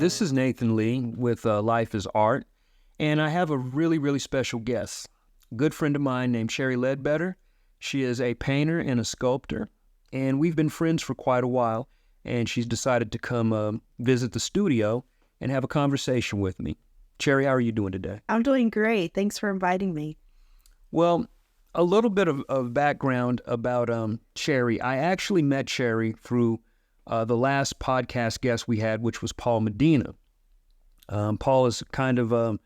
This is Nathan Lee with Life is Art, and I have a really, really special guest, a good friend of mine named Cherri Ledbetter. She is a painter and a sculptor, and we've been friends for quite a while, and she's decided to come visit the studio and have a conversation with me. Cherri, how are you doing today? I'm doing great. Thanks for inviting me. Well, a little bit of background about Cherri. I actually met Cherri through the last podcast guest we had, which was Paul Medina. Paul has kind of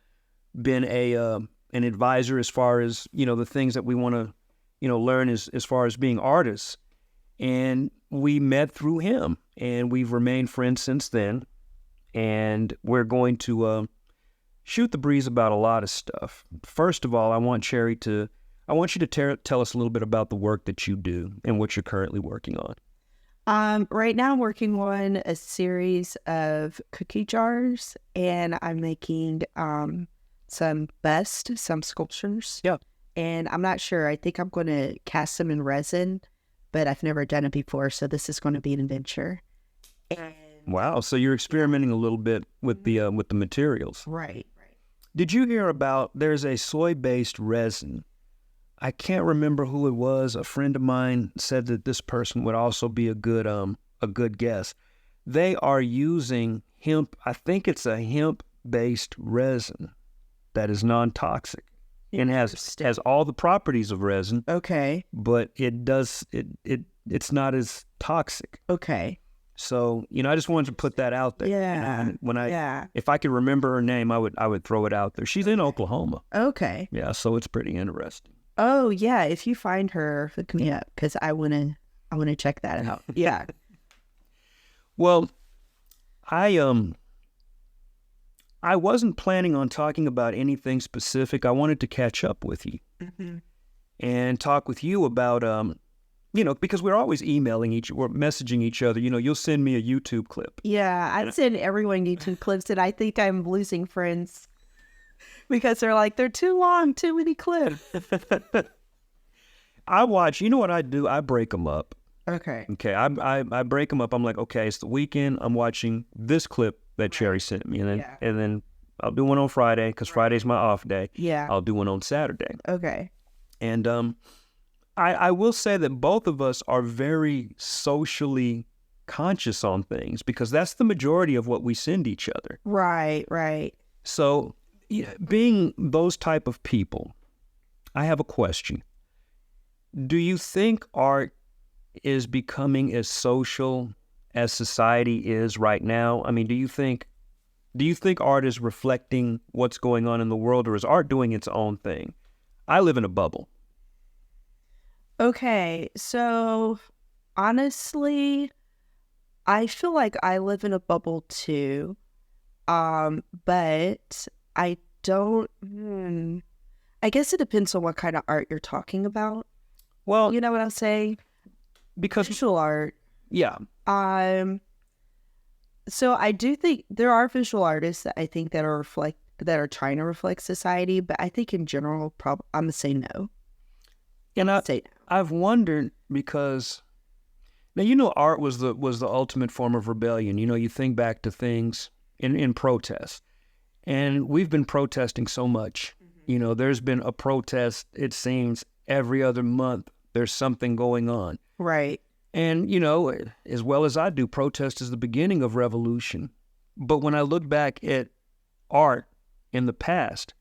been an advisor as far as, the things that we want to, learn as far as being artists. And we met through him, and we've remained friends since then. And we're going to shoot the breeze about a lot of stuff. First of all, I want you to tell us a little bit about the work that you do and what you're currently working on. Right now I'm working on a series of cookie jars, and I'm making some sculptures. Yeah. And I'm not sure. I think I'm going to cast them in resin, but I've never done it before, so this is going to be an adventure. And Wow, so you're experimenting a little bit with the materials. right. Did you hear about there's a soy-based resin? I can't remember who it was. A friend of mine said that this person would also be a good guess. They are using hemp. I think it's a hemp-based resin that is non-toxic and has all the properties of resin. Okay. But it's not as toxic. Okay. So, I just wanted to put that out there. Yeah. And if I could remember her name, I would throw it out there. She's in Oklahoma. Okay. Yeah, so it's pretty interesting. Oh yeah. If you find her, hook me up, because I wanna check that out. Yeah. Well, I wasn't planning on talking about anything specific. I wanted to catch up with you and talk with you about because we're always we're messaging each other. You'll send me a YouTube clip. Yeah, I send everyone YouTube clips, and I think I'm losing friends because they're too long, too many clips. I watch. You know what I do? I break them up. Okay. Okay, I break them up. I'm like, okay, it's the weekend. I'm watching this clip that Cherri sent me, and then I'll do one on Friday because Friday's my off day. Yeah. I'll do one on Saturday. Okay. And I will say that both of us are very socially conscious on things because that's the majority of what we send each other. Right. So, being those type of people, I have a question. Do you think art is becoming as social as society is right now? I mean, do you think art is reflecting what's going on in the world, or is art doing its own thing? I live in a bubble. Okay, so honestly, I feel like I live in a bubble too. But I don't. I guess it depends on what kind of art you're talking about. Well, You know what I'm saying? because Visual art. yeah, So I do think there are visual artists that I think that are trying to reflect society, but I think in general, I'm gonna say no. and Say no. I've wondered because now art was the ultimate form of rebellion. You think back to things in protest, and we've been protesting so much. There's been a protest. It seems every other month there's something going on. Right. And, as well as I do, protest is the beginning of revolution. But when I look back at art in the past,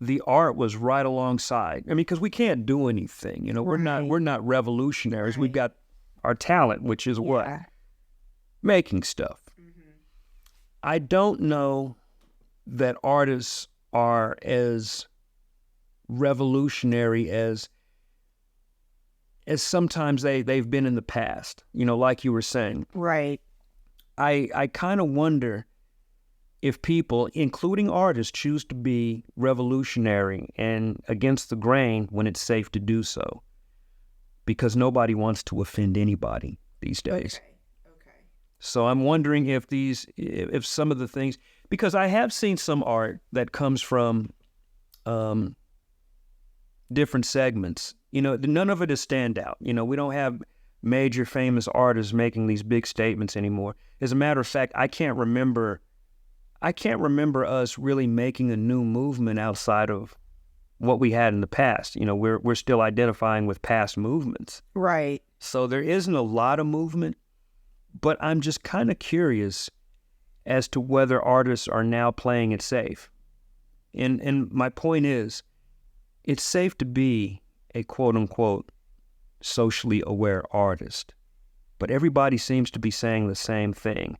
the art was right alongside. I mean, because we can't do anything. We're not revolutionaries. Right. We've got our talent, which is what? Yeah. Making stuff. I don't know that artists are as revolutionary as sometimes they've been in the past, like you were saying. Right. I kind of wonder if people, including artists, choose to be revolutionary and against the grain when it's safe to do so, because nobody wants to offend anybody these days. Okay. So I'm wondering if some of the things, because I have seen some art that comes from different segments. None of it is standout. We don't have major famous artists making these big statements anymore. As a matter of fact, I can't remember I can't remember us really making a new movement outside of what we had in the past. You know, we're still identifying with past movements. Right. So there isn't a lot of movement, but I'm just kind of curious as to whether artists are now playing it safe. And my point is, it's safe to be a quote-unquote socially aware artist, but everybody seems to be saying the same thing.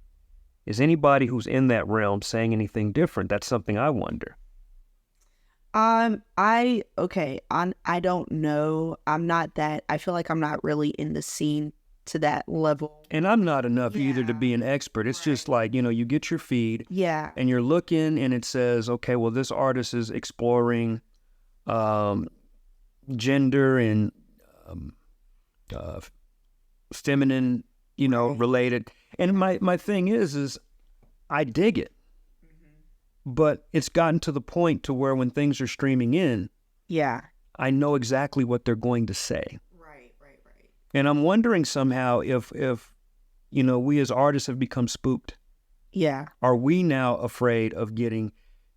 Is anybody who's in that realm saying anything different? That's something I wonder. I don't know. I'm not that, I feel like I'm not really in the scene to that level. And I'm not enough either to be an expert. It's just like, you know, you get your feed Yeah. and you're looking and it says, okay, well, this artist is exploring gender and feminine, you know, related. And my thing is I dig it. But it's gotten to the point to where when things are streaming in, Yeah. I know exactly what they're going to say. Right. And I'm wondering somehow if you know, we as artists have become spooked. Yeah. Are we now afraid of getting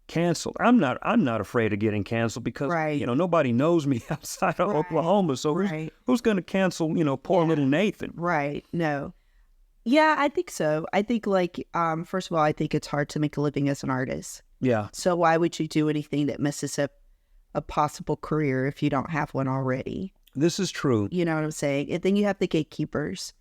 canceled? I'm not afraid of getting canceled because you know, nobody knows me outside of Oklahoma. So who's going to cancel, you know, poor little Nathan? Right. No. Yeah, I think so. I think like first of all, I think it's hard to make a living as an artist. Yeah. So why would you do anything that messes up a possible career if you don't have one already? This is true. You know what I'm saying? And then you have the gatekeepers.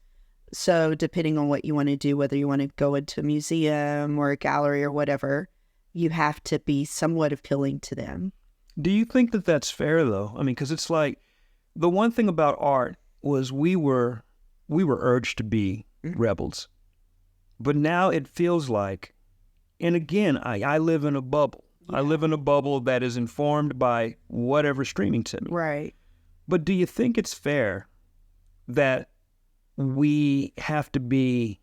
So depending on what you want to do, whether you want to go into a museum or a gallery or whatever, you have to be somewhat appealing to them. Do you think that that's fair though? I mean, because it's like the one thing about art was we were urged to be rebels, but now it feels like, and again, I live in a bubble. Yeah. I live in a bubble that is informed by whatever's streaming to me. Right. But do you think it's fair that we have to be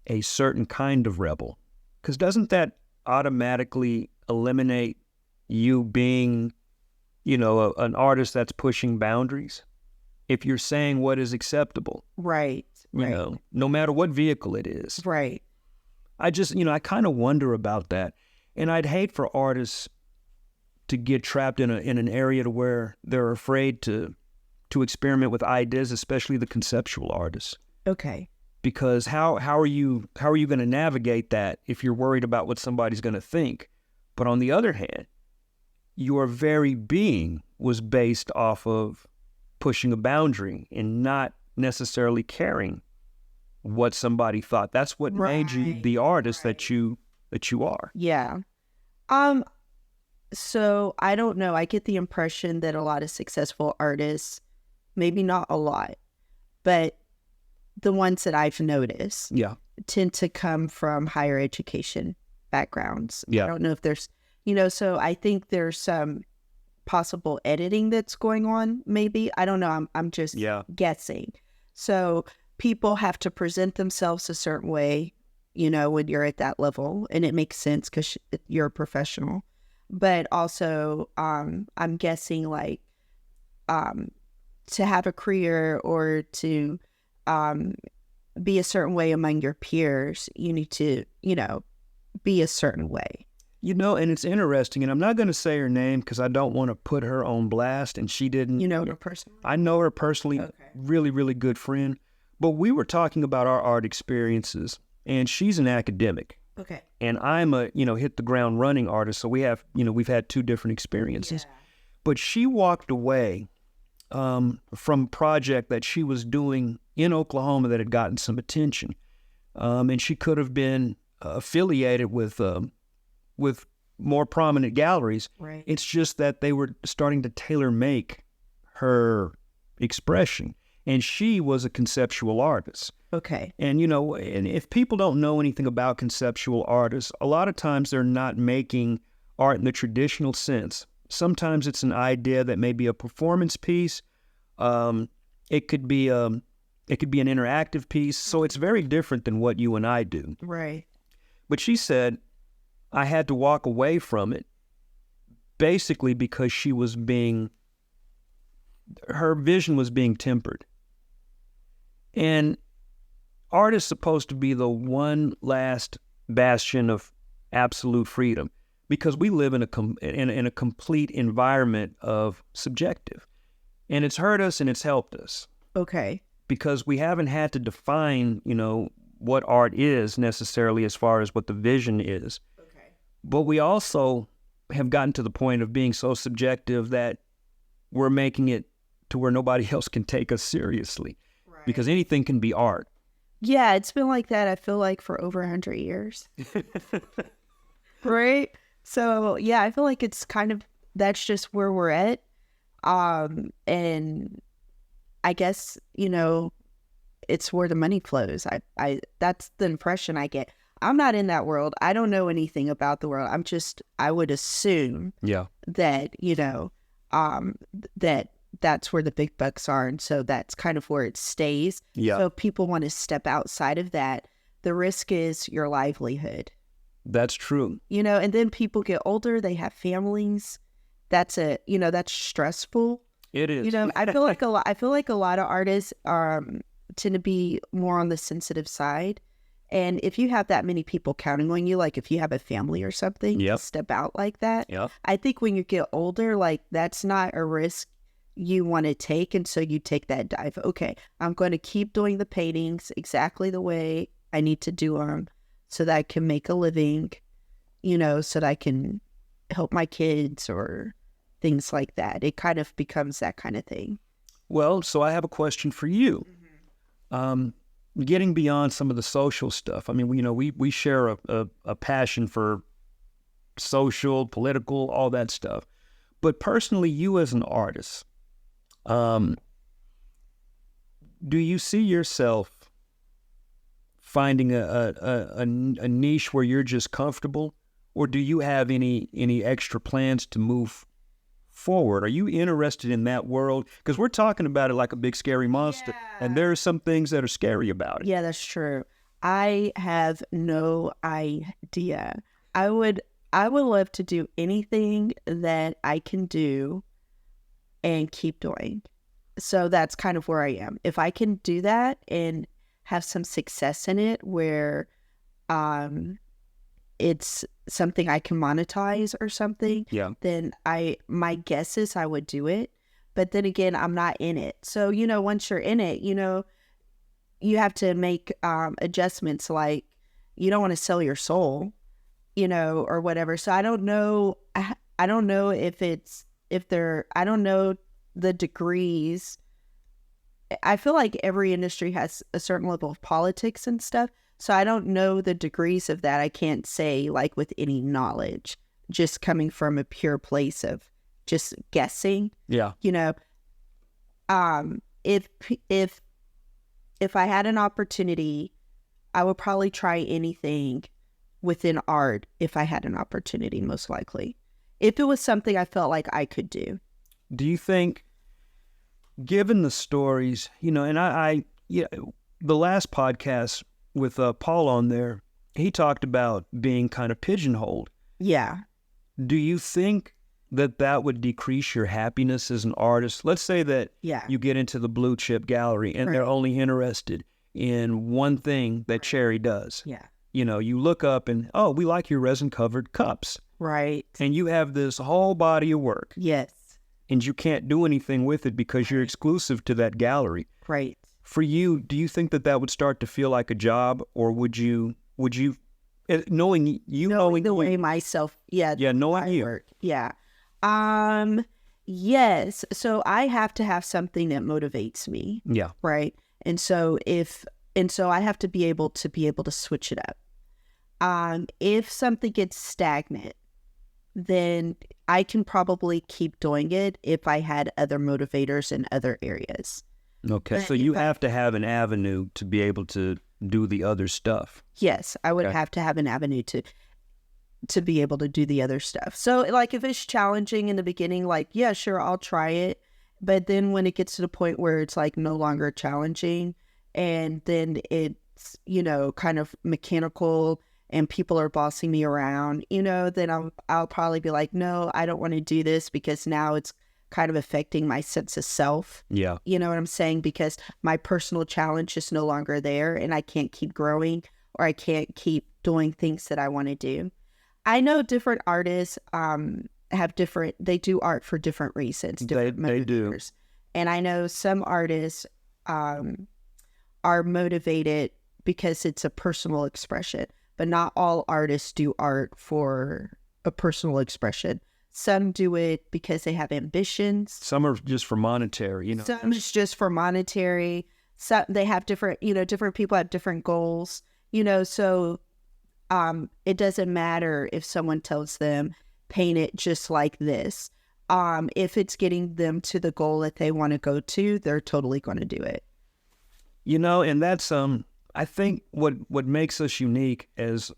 a certain kind of rebel? Because doesn't that automatically eliminate you being, you know, an artist that's pushing boundaries? If you're saying what is acceptable. Right. You know, no matter what vehicle it is. Right. I just, you know, I kind of wonder about that. And I'd hate for artists to get trapped in an area to where they're afraid to experiment with ideas, especially the conceptual artists. Okay. Because how are you going to navigate that if you're worried about what somebody's going to think? But on the other hand, your very being was based off of pushing a boundary and not necessarily caring what somebody thought. That's what made you the artist that you are. Yeah. So I don't know. I get the impression that a lot of successful artists, maybe not a lot, but the ones that I've noticed tend to come from higher education backgrounds. I don't know if there's, you know, so I think there's some possible editing that's going on, maybe. I don't know. I'm just guessing. So people have to present themselves a certain way, you know, when you're at that level, and it makes sense because you're a professional. But also, I'm guessing like to have a career or to be a certain way among your peers, you need to, you know, be a certain way. You know, and it's interesting, and I'm not going to say her name because I don't want to put her on blast, and she didn't. You know her personally? I know her personally, really, really good friend. But we were talking about our art experiences, and she's an academic. Okay. And I'm a, you know, hit the ground running artist, so we have, you know, we've had two different experiences. Yeah. But she walked away from a project that she was doing in Oklahoma that had gotten some attention. And she could have been affiliated with more prominent galleries. Right. It's just that they were starting to tailor make her expression. And she was a conceptual artist. Okay. And, you know, and if people don't know anything about conceptual artists, a lot of times they're not making art in the traditional sense. Sometimes it's an idea that may be a performance piece. It could be an interactive piece. So it's very different than what you and I do. Right. But she said, I had to walk away from it basically because her vision was being tempered. And art is supposed to be the one last bastion of absolute freedom, because we live in a complete environment of subjective, and it's hurt us and it's helped us. Okay. Because we haven't had to define, what art is necessarily as far as what the vision is. Okay. But we also have gotten to the point of being so subjective that we're making it to where nobody else can take us seriously. Right. Because anything can be art. Yeah, it's been like that, I feel like, for over 100 years. Right? So, yeah, I feel like it's kind of, that's just where we're at. And I guess, it's where the money flows. I that's the impression I get. I'm not in that world. I don't know anything about the world. I would assume that, that's where the big bucks are. And so that's kind of where it stays. Yeah. So if people want to step outside of that, the risk is your livelihood. That's true. And then people get older, they have families. That's that's stressful. It is. I feel like a lot of artists tend to be more on the sensitive side. And if you have that many people counting on you, like if you have a family or something, to step out like that, I think when you get older, like that's not a risk you want to take. And so you take that dive. Okay, I'm going to keep doing the paintings exactly the way I need to do them so that I can make a living, so that I can help my kids or things like that. It kind of becomes that kind of thing. Well, so I have a question for you. Getting beyond some of the social stuff. I mean, we share a passion for social, political, all that stuff. But personally, you as an artist, do you see yourself finding a niche where you're just comfortable, or do you have any extra plans to move forward? Are you interested in that world? Because we're talking about it like a big scary monster, and there are some things that are scary about it. Yeah, that's true. I have no idea. I would love to do anything that I can do and keep doing. So that's kind of where I am. If I can do that and have some success in it where it's something I can monetize or something, then my guess is I would do it. But then again, I'm not in it. So, once you're in it, you have to make adjustments, like you don't want to sell your soul, or whatever. So I don't know. I don't know I don't know the degrees. I feel like every industry has a certain level of politics and stuff. So I don't know the degrees of that. I can't say like with any knowledge, just coming from a pure place of just guessing. Yeah. If I had an opportunity, I would probably try anything within art if I had an opportunity, most likely. If it was something I felt like I could do. Do you think, given the stories, and the last podcast with Paul on there, he talked about being kind of pigeonholed. Yeah. Do you think that would decrease your happiness as an artist? Let's say that you get into the blue chip gallery and they're only interested in one thing that Cherri does. Yeah. You look up and, we like your resin-covered cups. Right. And you have this whole body of work. Yes. And you can't do anything with it because you're exclusive to that gallery. Right. For you, do you think that would start to feel like a job, or would you, knowing the way myself, knowing you, work, yes. So I have to have something that motivates me. Yeah. Right. And so I have to be able to switch it up. If something gets stagnant, then I can probably keep doing it if I had other motivators in other areas. Okay, But so you have to have an avenue to be able to do the other stuff. Yes, I would have to have an avenue to be able to do the other stuff. So, like, if it's challenging in the beginning, like, yeah, sure, I'll try it. But then when it gets to the point where it's, like, no longer challenging, and then it's, kind of mechanical and people are bossing me around, then I'll probably be like, no, I don't want to do this because now it's kind of affecting my sense of self. Yeah. You know what I'm saying? Because my personal challenge is no longer there and I can't keep growing or I can't keep doing things that I want to do. I know different artists they do art for different reasons. They do. And I know some artists are motivated because it's a personal expression, but not all artists do art for a personal expression. Some do it because they have ambitions. Some are just for monetary, Some is just for monetary. Some, they have different people have different goals, so it doesn't matter if someone tells them, paint it just like this. If it's getting them to the goal that they want to go to, they're totally going to do it. And that's, I think what makes us unique is,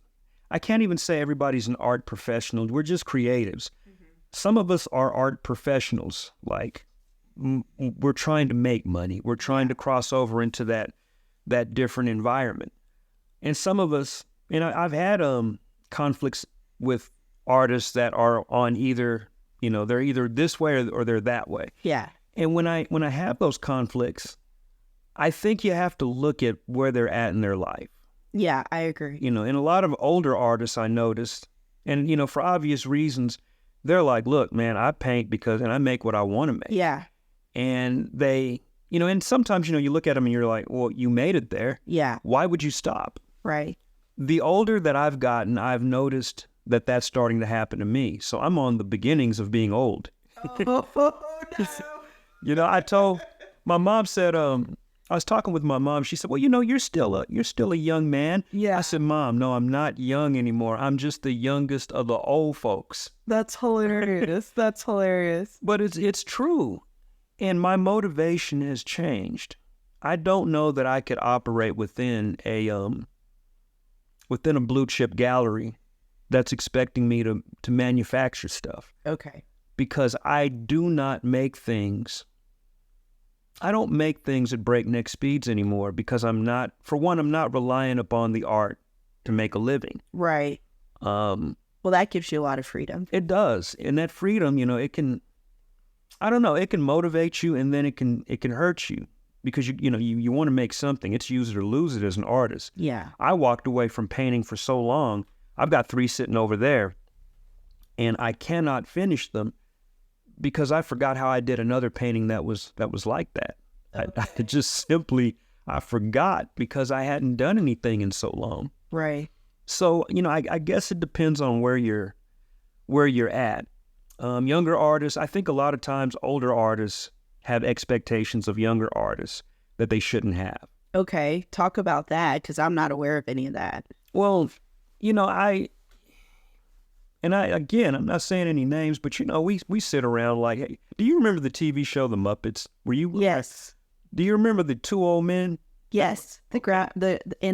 I can't even say everybody's an art professional. We're just creatives. Mm-hmm. Some of us are art professionals. Like, we're trying to make money. We're trying to cross over into that different environment. And some of us, I've had conflicts with artists that are on either, they're either this way or they're that way. Yeah. And when I have those conflicts, I think you have to look at where they're at in their life. Yeah, I agree. And a lot of older artists I noticed, and for obvious reasons, they're like, look, man, I paint and I make what I want to make. Yeah. And they, and sometimes, you look at them and you're like, well, you made it there. Yeah. Why would you stop? Right. The older that I've gotten, I've noticed that that's starting to happen to me. So I'm on the beginnings of being old. Oh, no. I told my mom, said, I was talking with my mom. She said, well, you're still a young man. Yeah. I said, Mom, no, I'm not young anymore. I'm just the youngest of the old folks. That's hilarious. That's hilarious. But it's true. And my motivation has changed. I don't know that I could operate within a blue chip gallery that's expecting me to manufacture stuff. Okay. Because I do not make things. I don't make things at breakneck speeds anymore because I'm not relying upon the art to make a living. Right. Well, that gives you a lot of freedom. It does. And that freedom, it can, I don't know, it can motivate you, and then it can hurt you because you want to make something. It's use it or lose it as an artist. Yeah. I walked away from painting for so long. I've got 3 sitting over there, and I cannot finish them because I forgot how I did another painting that was like that. Okay. I just simply, I forgot because I hadn't done anything in so long. Right. So, I guess it depends on where you're at. Younger artists, I think a lot of times older artists have expectations of younger artists that they shouldn't have. Okay. Talk about that, because I'm not aware of any of that. Well, I'm not saying any names, but we sit around like, hey, do you remember the TV show The Muppets? Were you? Yes. Do you remember the 2 old men? Yes. In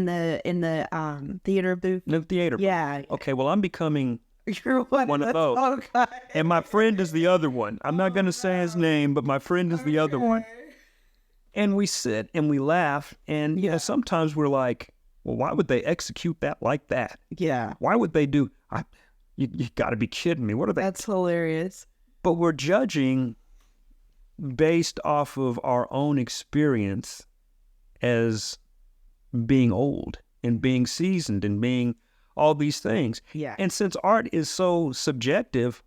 the theater booth. The theater. Yeah. Okay. Well, I'm becoming You're one of those. Okay. And my friend is the other one. I'm not going to say his name, but my friend is the other one. And we sit and we laugh, and sometimes we're like, well, why would they execute that like that? Yeah. Why would they do? You got to be kidding me. What are they? That's hilarious. But we're judging based off of our own experience as being old and being seasoned and being all these things. Yeah. And since art is so subjective,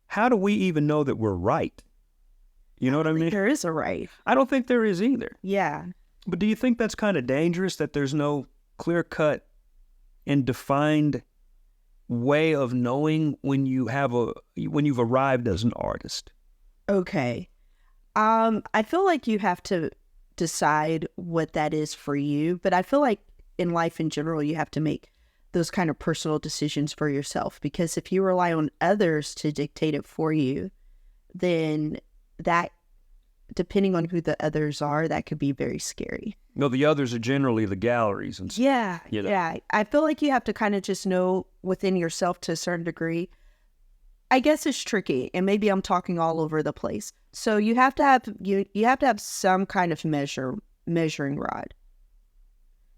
how do we even know that we're right? You know what I mean? There is a right. I don't think there is either. Yeah. But do you think that's kind of dangerous, that there's no clear-cut and defined way of knowing when you've arrived as an artist? Okay. I feel like you have to decide what that is for you, but I feel like in life in general, you have to make those kind of personal decisions for yourself, because if you rely on others to dictate it for you, then that, depending on who the others are, that could be very scary. No, the others are generally the galleries and stuff. Yeah, yeah. I feel like you have to kind of just know within yourself to a certain degree. I guess it's tricky, and maybe I'm talking all over the place. So you have to have some kind of measuring rod.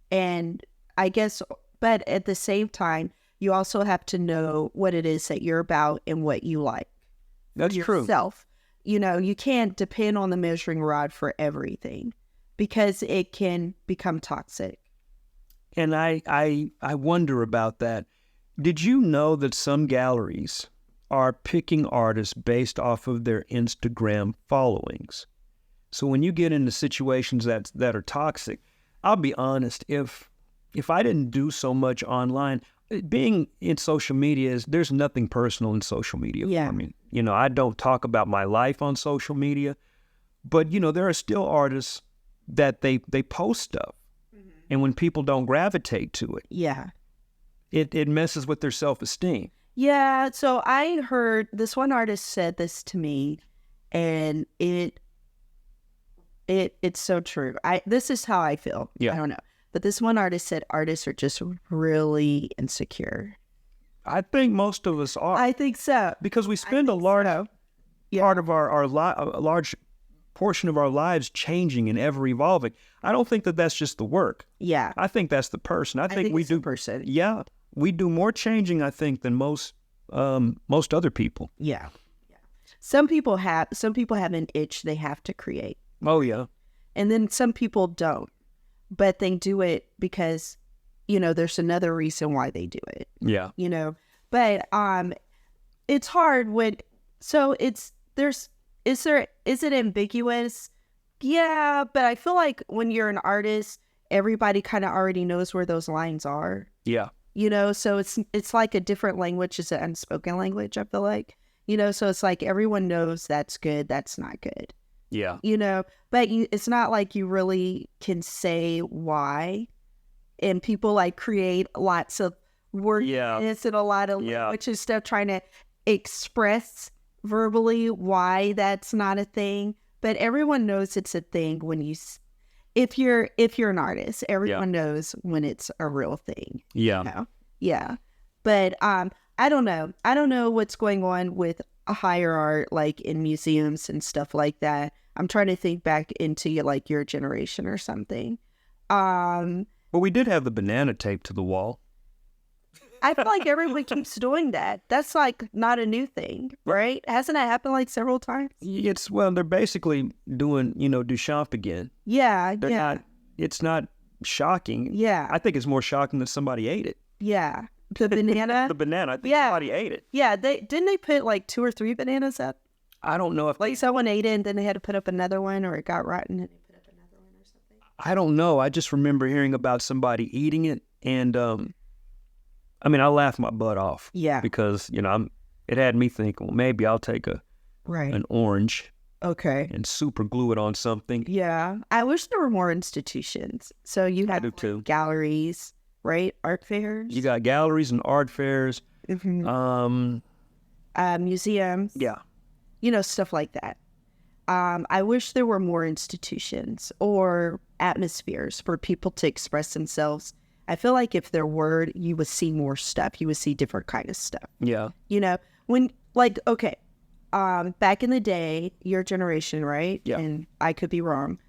And I guess, but at the same time, you also have to know what it is that you're about and what you like. That's true. Yourself. You can't depend on the measuring rod for everything, because it can become toxic. And I wonder about that. Did you know that some galleries are picking artists based off of their Instagram followings? So when you get into situations that are toxic, I'll be honest, if I didn't do so much online, being in social media there's nothing personal in social media for me. You know, I don't talk about my life on social media, but you know, there are still artists that they post stuff. And when people don't gravitate to it, it messes with their self-esteem. Yeah, so I heard this one artist said this to me, and it's so true. This is how I feel. I don't know. But this one artist said artists are just really insecure. I think most of us are. I think so. Because we spend a large part of a large portion of our lives changing and ever evolving. I don't think that that's just the work. Yeah. I think that's the person. I think we do. The person. Yeah. We do more changing, I think, than most other people. Yeah. Some people have an itch they have to create. Oh, yeah. And then some people don't. But they do it because, you know, there's another reason why they do it. Yeah. You know, but it's hard when, so is it ambiguous? Yeah, but I feel like when you're an artist, everybody kind of already knows where those lines are. Yeah. You know, so it's like a different language. It's an unspoken language, I feel like. You know, so it's like everyone knows that's good, that's not good. Yeah. You know, but it's not like you really can say why. And people like create lots of words and a lot of language and stuff trying to express verbally why that's not a thing. But everyone knows it's a thing when if you're an artist, everyone knows when it's a real thing. Yeah. You know? Yeah. But I don't know. I don't know what's going on with higher art, like in museums and stuff like that. I'm trying to think back into like your generation or something. Well, we did have the banana taped to the wall. I feel like everyone keeps doing that. That's like not a new thing, right? Hasn't that happened like several times? They're basically doing, Duchamp again. Yeah. It's not shocking. Yeah. I think it's more shocking that somebody ate it. Yeah. The banana? The banana. I think somebody ate it. Yeah. Didn't they put like 2 or 3 bananas up? I don't know if like someone ate it and then they had to put up another one, or it got rotten and they put up another one or something. I don't know. I just remember hearing about somebody eating it, and I laughed my butt off. Yeah. Because it had me thinking, well, maybe I'll take an orange. Okay. And super glue it on something. Yeah. I wish there were more institutions. So you have like, galleries, right? Art fairs. You got galleries and art fairs. Mm-hmm. Museums. Yeah. Stuff like that. I wish there were more institutions or atmospheres for people to express themselves. I feel like if there were, you would see more stuff. You would see different kind of stuff. Yeah. When like, okay, back in the day, your generation, right? Yeah. And I could be wrong.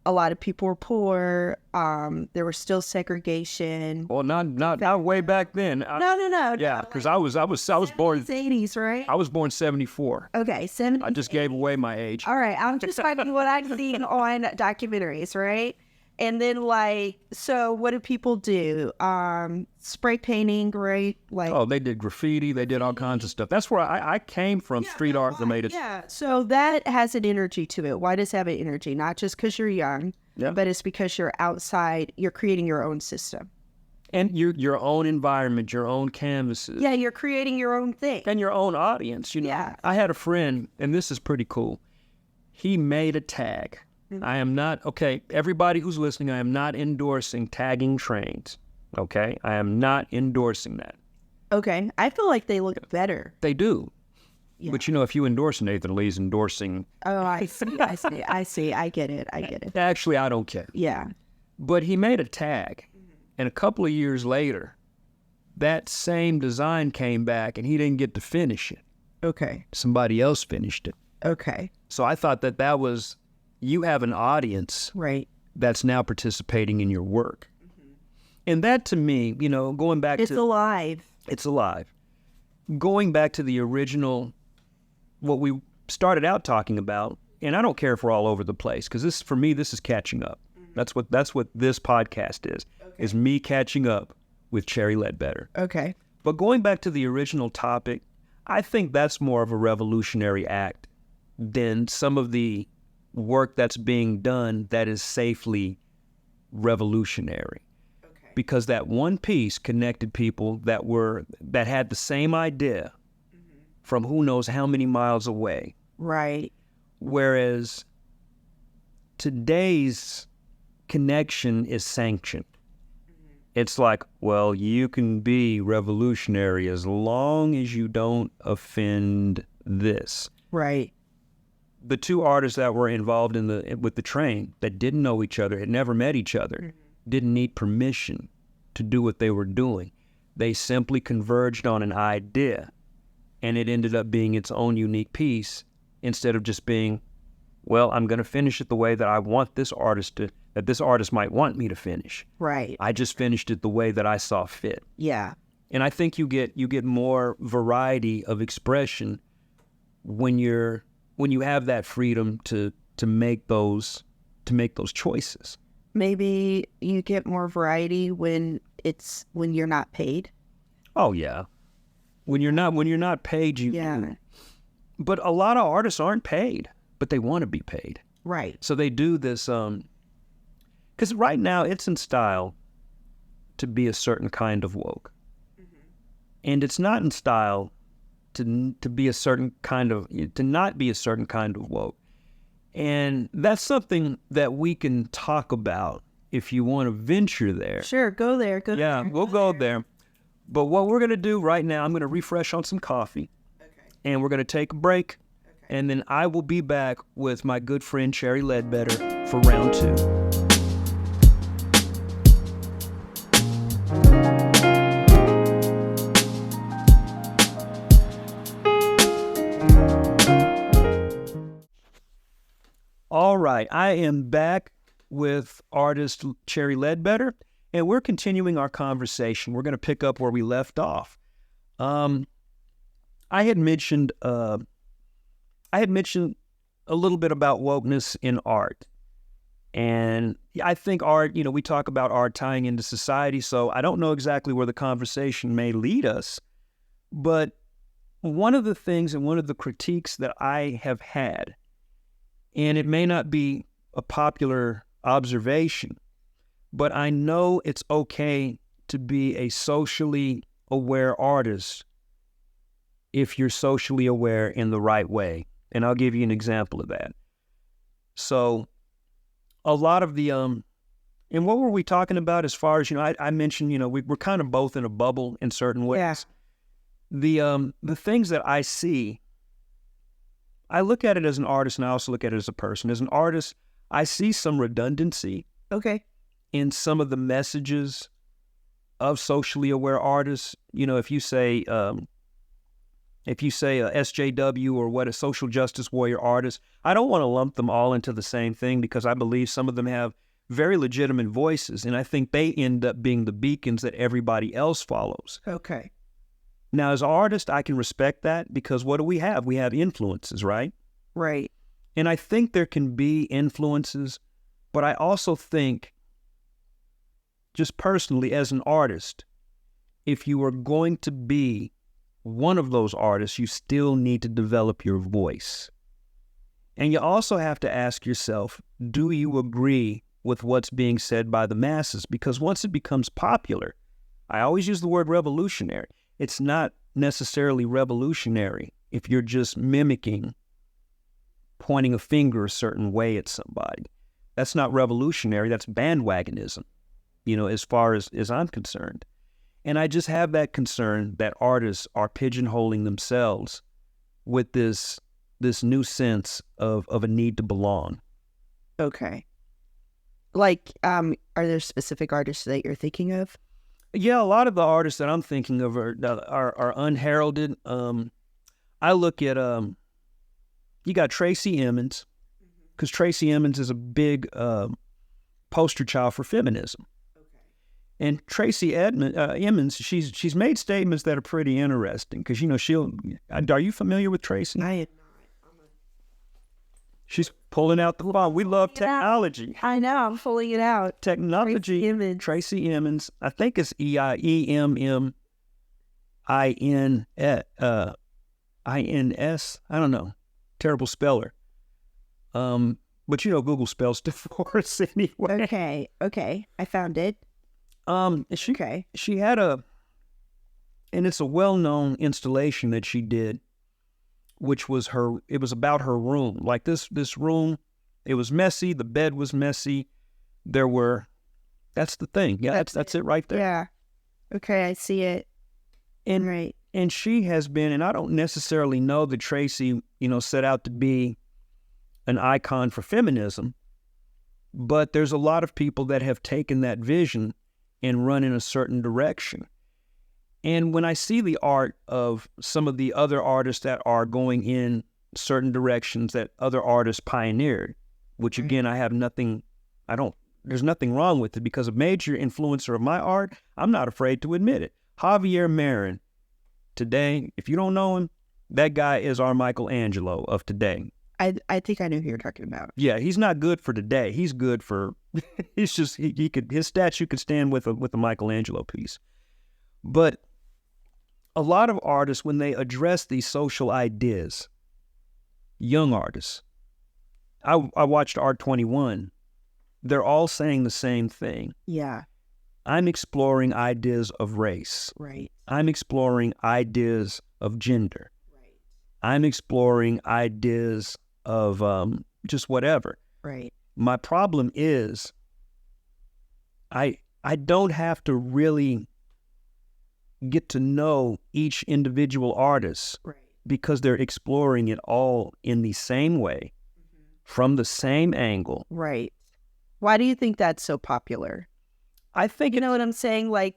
A lot of people were poor. There was still segregation. Well, not way back then. No. Yeah, because I was born 80s, right? I was born 74. Okay, 70s. I just gave away my age. All right, I'm just finding what I've seen on documentaries, right? And then so what do people do? Spray painting, right? They did graffiti. They did all kinds of stuff. That's where I came from. Street art that made it. Yeah. So that has an energy to it. Why does it have an energy? Not just because you're young, but it's because you're outside. You're creating your own system. And your own environment, your own canvases. Yeah, you're creating your own thing. And your own audience. Yeah. I had a friend, and this is pretty cool. He made a tag. I am not, everybody who's listening, I am not endorsing tagging trains, okay? I am not endorsing that. Okay. I feel like they look better. They do. Yeah. But, if you endorse Nathan Lee's endorsing... Oh, I see. I get it. Actually, I don't care. Yeah. But he made a tag, and a couple of years later, that same design came back, and he didn't get to finish it. Okay. Somebody else finished it. Okay. So I thought that was... You have an audience that's now participating in your work. Mm-hmm. And that to me, going back It's alive. It's alive. Going back to the original, what we started out talking about, and I don't care if we're all over the place, because this is catching up. Mm-hmm. That's what this podcast is me catching up with Cherri Ledbetter. Okay. But going back to the original topic, I think that's more of a revolutionary act than some of the work that's being done that is safely revolutionary. Okay. Because that one piece connected people that had the same idea from who knows how many miles away. Right. Whereas today's connection is sanctioned. It's like, well, you can be revolutionary as long as you don't offend this. Right. The two artists that were involved with the train that didn't know each other, had never met each other, didn't need permission to do what they were doing. They simply converged on an idea, and it ended up being its own unique piece instead of just being, well, I'm going to finish it the way that I want this artist might want me to finish. Right. I just finished it the way that I saw fit. Yeah. And I think you get more variety of expression when you have that freedom to make those choices. Maybe you get more variety when you're not paid. Oh yeah. When you're not paid, Yeah. But a lot of artists aren't paid, but they want to be paid. Right. So they do this because right now it's in style to be a certain kind of woke. And it's not in style to be a certain kind of, to not be a certain kind of woke. And that's something that we can talk about if you want to venture there. Sure, go there. Yeah, we'll go there. But what we're going to do right now, I'm going to refresh on some coffee. Okay. And we're going to take a break. Okay. And then I will be back with my good friend Cherri Ledbetter for round 2. All right, I am back with artist Cherri Ledbetter, and we're continuing our conversation. We're going to pick up where we left off. I had mentioned a little bit about wokeness in art, and I think art. We talk about art tying into society, so I don't know exactly where the conversation may lead us, but one of the things and one of the critiques that I have had, and it may not be a popular observation, but I know it's okay to be a socially aware artist if you're socially aware in the right way. And I'll give you an example of that. So a lot of the, and what were we talking about as far as, I mentioned, we're kind of both in a bubble in certain ways. Yeah. The things that I see, I look at it as an artist, and I also look at it as a person. As an artist, I see some redundancy in some of the messages of socially aware artists. If you say SJW or what a social justice warrior artist, I don't want to lump them all into the same thing because I believe some of them have very legitimate voices, and I think they end up being the beacons that everybody else follows. Okay. Now, as an artist, I can respect that because what do we have? We have influences, right? Right. And I think there can be influences, but I also think, just personally as an artist, if you are going to be one of those artists, you still need to develop your voice. And you also have to ask yourself, do you agree with what's being said by the masses? Because once it becomes popular, I always use the word revolutionary. It's not necessarily revolutionary if you're just mimicking, pointing a finger a certain way at somebody. That's not revolutionary. That's bandwagonism, as far as I'm concerned. And I just have that concern that artists are pigeonholing themselves with this new sense of a need to belong. Okay. Like, are there specific artists that you're thinking of? Yeah, a lot of the artists that I'm thinking of are unheralded. I look at you got Tracey Emin, because Tracey Emin is a big poster child for feminism. Okay. And Tracey Emin, she's made statements that are pretty interesting because she'll. Are you familiar with Tracey? I am not. She's pulling out the phone. We love technology. I know. I'm pulling it out. Technology. Tracy Emmons. I think it's EIEMMINS. INS. I don't know. Terrible speller. But Google spells divorce anyway. Okay. I found it. She had and it's a well-known installation that she did, which was it was about her room. Like this room, it was messy. The bed was messy. That's the thing. Yeah, that's it right there. Yeah. Okay, I see it. And she has been, and I don't necessarily know that Tracy, set out to be an icon for feminism, but there's a lot of people that have taken that vision and run in a certain direction. And when I see the art of some of the other artists that are going in certain directions that other artists pioneered, which again, there's nothing wrong with it, because a major influencer of my art, I'm not afraid to admit it. Javier Marin, today, if you don't know him, that guy is our Michelangelo of today. I think I know who you're talking about. Yeah, he's not good for today. He's good for, he's just, his statue could stand with a Michelangelo piece. But a lot of artists, when they address these social ideas, young artists, I watched Art 21, they're all saying the same thing. Yeah. I'm exploring ideas of race. Right. I'm exploring ideas of gender. Right. I'm exploring ideas of just whatever. Right. My problem is I don't have to really get to know each individual artist, right, because they're exploring it all in the same way, from the same angle. Right. Why do you think that's so popular? I think you know what I'm saying? Like,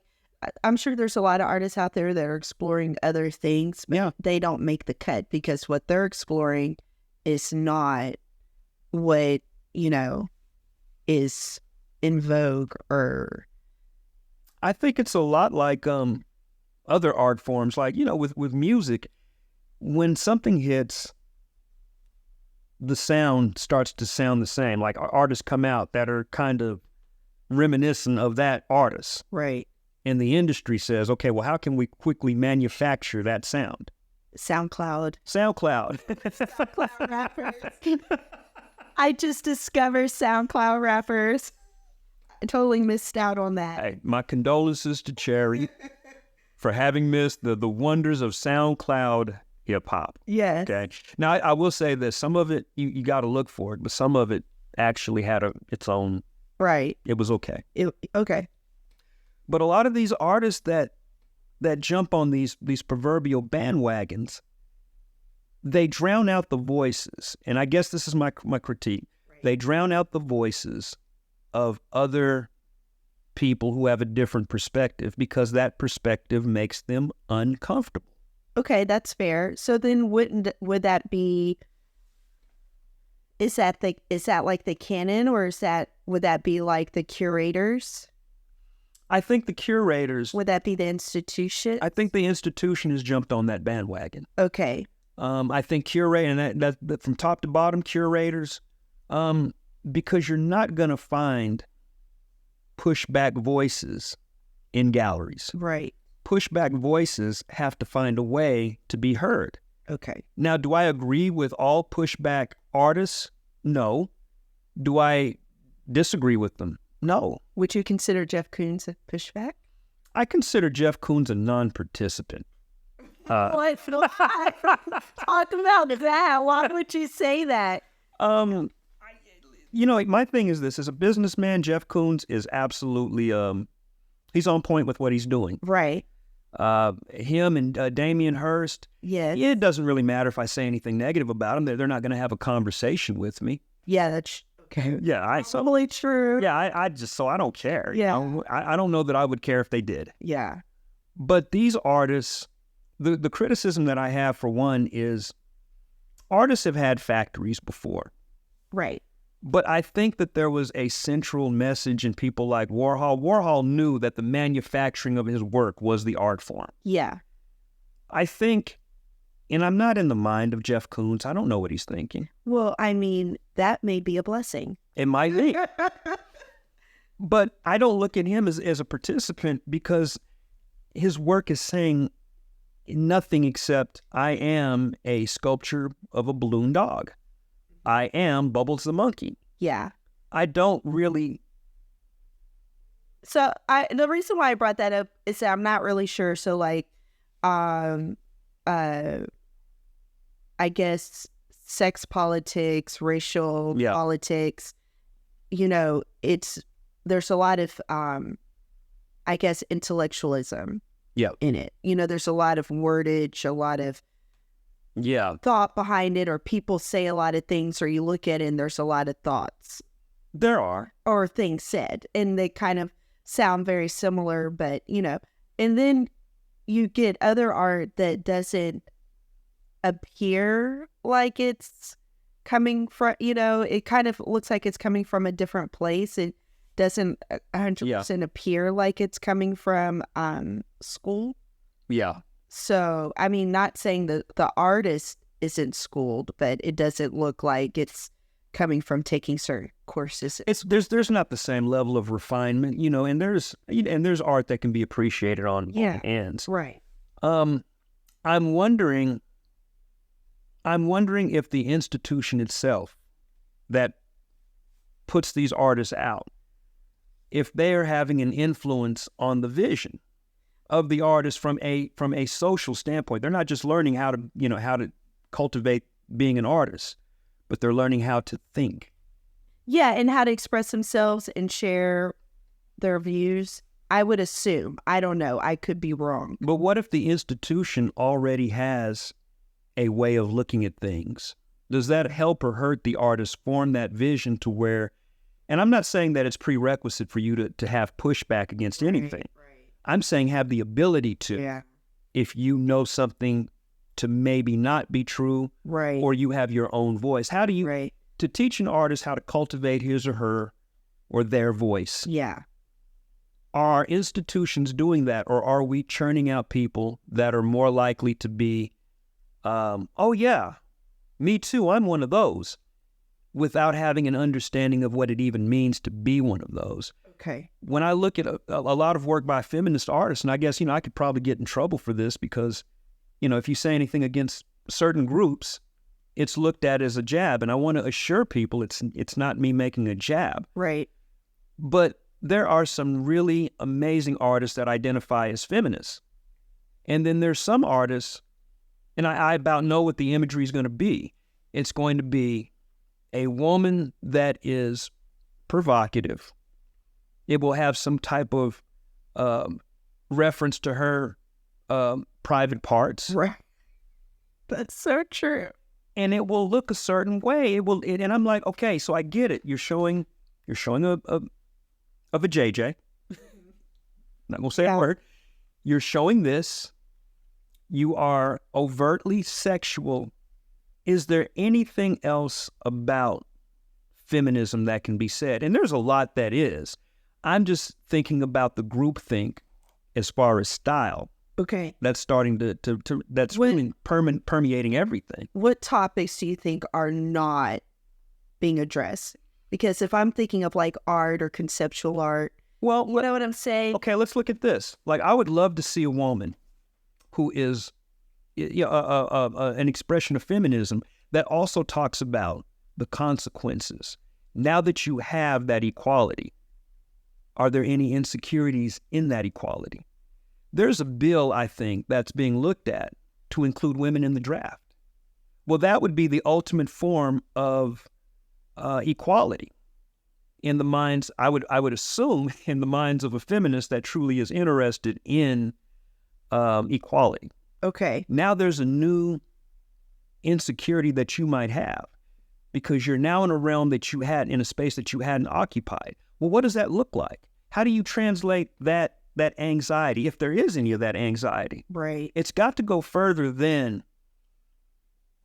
I'm sure there's a lot of artists out there that are exploring other things, but they don't make the cut because what they're exploring is not what, is in vogue. Or I think it's a lot like other art forms, like, with music, when something hits, the sound starts to sound the same. Like artists come out that are kind of reminiscent of that artist. Right. And the industry says, okay, well, how can we quickly manufacture that sound? SoundCloud rappers. I just discovered SoundCloud rappers. I totally missed out on that. Hey, my condolences to Cherri for having missed the wonders of SoundCloud hip-hop. Yes. Okay. Now, I will say this. Some of it, you got to look for it, but some of it actually had its own. Right. It was okay. Okay. But a lot of these artists that jump on these proverbial bandwagons, they drown out the voices. And I guess this is my critique. Right. They drown out the voices of other people who have a different perspective, because that perspective makes them uncomfortable. Okay, that's fair. So then would that be, is that like the canon, or would that be like the curators? I think the curators. Would that be the institution? I think the institution has jumped on that bandwagon. Okay. I think that from top to bottom, curators, because you're not going to find pushback voices in galleries. Right. Pushback voices have to find a way to be heard. Okay. Now, do I agree with all pushback artists? No. Do I disagree with them? No. Would you consider Jeff Koons a pushback? I consider Jeff Koons a non-participant. What? Talk about that. Why would you say that? My thing is this. As a businessman, Jeff Koons is absolutely, he's on point with what he's doing. Right. Him and Damien Hirst. Yes. It doesn't really matter if I say anything negative about them. They're not going to have a conversation with me. Yeah, that's okay. Yeah, totally true. Yeah, I don't care. Yeah. I don't know that I would care if they did. Yeah. But these artists, the criticism that I have, for one, is artists have had factories before. Right. But I think that there was a central message in people like Warhol. Warhol knew that the manufacturing of his work was the art form. Yeah. I think And I'm not in the mind of Jeff Koons. I don't know what he's thinking. Well, I mean, that may be a blessing. It might be. But I don't look at him as a participant because his work is saying nothing except I am a sculpture of a balloon dog. I am Bubbles the monkey. Yeah. I don't really. So the reason why I brought that up is that I'm not really sure. So like, I guess sex politics, racial politics, there's a lot of, I guess, intellectualism in it. There's a lot of wordage, a lot of thought behind it, or people say a lot of things, or you look at it and there's a lot of thoughts. There are. Or things said, and they kind of sound very similar, but, and then you get other art that doesn't appear like it's coming from, it kind of looks like it's coming from a different place. It doesn't 100% appear like it's coming from school. Yeah. So, I mean, not saying that the artist isn't schooled, but it doesn't look like it's coming from taking certain courses. There's not the same level of refinement, and there's art that can be appreciated on ends. Right. I'm wondering if the institution itself that puts these artists out, if they are having an influence on the vision of the artist from a social standpoint. They're not just learning how to cultivate being an artist, but they're learning how to think. Yeah, and how to express themselves and share their views. I would assume. I don't know. I could be wrong. But what if the institution already has a way of looking at things? Does that help or hurt the artist form that vision to where, and I'm not saying that it's prerequisite for you to have pushback against anything. Right. I'm saying have the ability to, if you know something to maybe not be true, right, or you have your own voice. How do you, to teach an artist how to cultivate his or her or their voice? Yeah. Are institutions doing that, or are we churning out people that are more likely to be, oh yeah, me too, I'm one of those, without having an understanding of what it even means to be one of those? Okay. When I look at a lot of work by feminist artists, and I guess, I could probably get in trouble for this because, if you say anything against certain groups, it's looked at as a jab. And I want to assure people it's not me making a jab. Right. But there are some really amazing artists that identify as feminists. And then there's some artists, and I about know what the imagery is going to be. It's going to be a woman that is provocative. It will have some type of reference to her private parts. Right. That's so true. And it will look a certain way. And I'm like, okay, so I get it. You're showing a JJ. Not gonna say a word. You're showing this. You are overtly sexual. Is there anything else about feminism that can be said? And there's a lot that is. I'm just thinking about the groupthink as far as style. Okay. That's starting that's really permeating everything. What topics do you think are not being addressed? Because if I'm thinking of like art or conceptual art, well, you know what I'm saying? Okay, let's look at this. Like, I would love to see a woman who is an expression of feminism that also talks about the consequences. Now that you have that equality, are there any insecurities in that equality? There's a bill, I think, that's being looked at to include women in the draft. Well, that would be the ultimate form of equality in the minds, I would assume, in the minds of a feminist that truly is interested in equality. Okay. Now there's a new insecurity that you might have because you're now in a realm that you had, in a space that you hadn't occupied. Well, what does that look like? How do you translate that anxiety, if there is any of that anxiety? Right. It's got to go further than,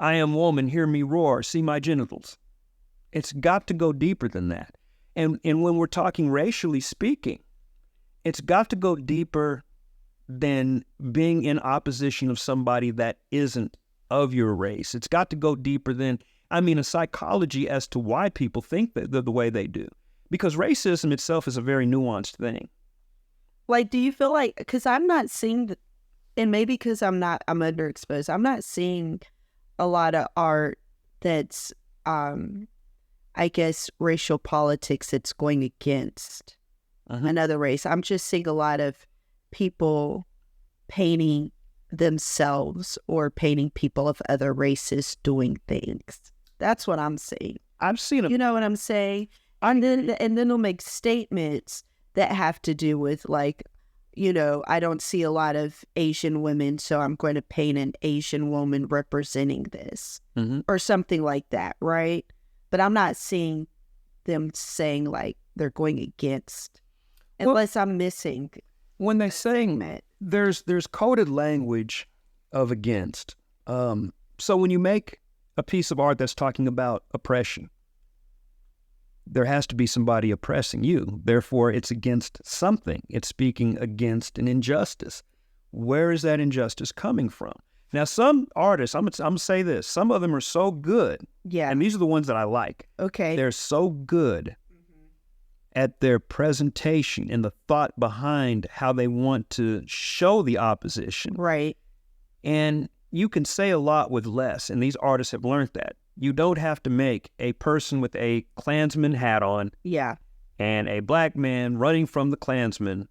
I am woman, hear me roar, see my genitals. It's got to go deeper than that. And when we're talking racially speaking, it's got to go deeper than being in opposition of somebody that isn't of your race. It's got to go deeper than, a psychology as to why people think that the way they do. Because racism itself is a very nuanced thing. Like, do you feel like, because I'm not seeing, and maybe because I'm underexposed, I'm not seeing a lot of art that's, I guess, racial politics that's going against another race. I'm just seeing a lot of people painting themselves or painting people of other races doing things. That's what I'm seeing. I've seen it. You know what I'm saying? And then they'll make statements that have to do with, like, I don't see a lot of Asian women, so I'm going to paint an Asian woman representing this or something like that, right? But I'm not seeing them saying, like, they're going against, unless I'm missing. When they say there's coded language of against. So when you make a piece of art that's talking about oppression, there has to be somebody oppressing you. Therefore, it's against something. It's speaking against an injustice. Where is that injustice coming from? Now, some artists, I'm going to say this, some of them are so good. Yeah. And these are the ones that I like. Okay. They're so good at their presentation and the thought behind how they want to show the opposition. Right. And you can say a lot with less, and these artists have learned that. You don't have to make a person with a Klansman hat on and a black man running from the Klansman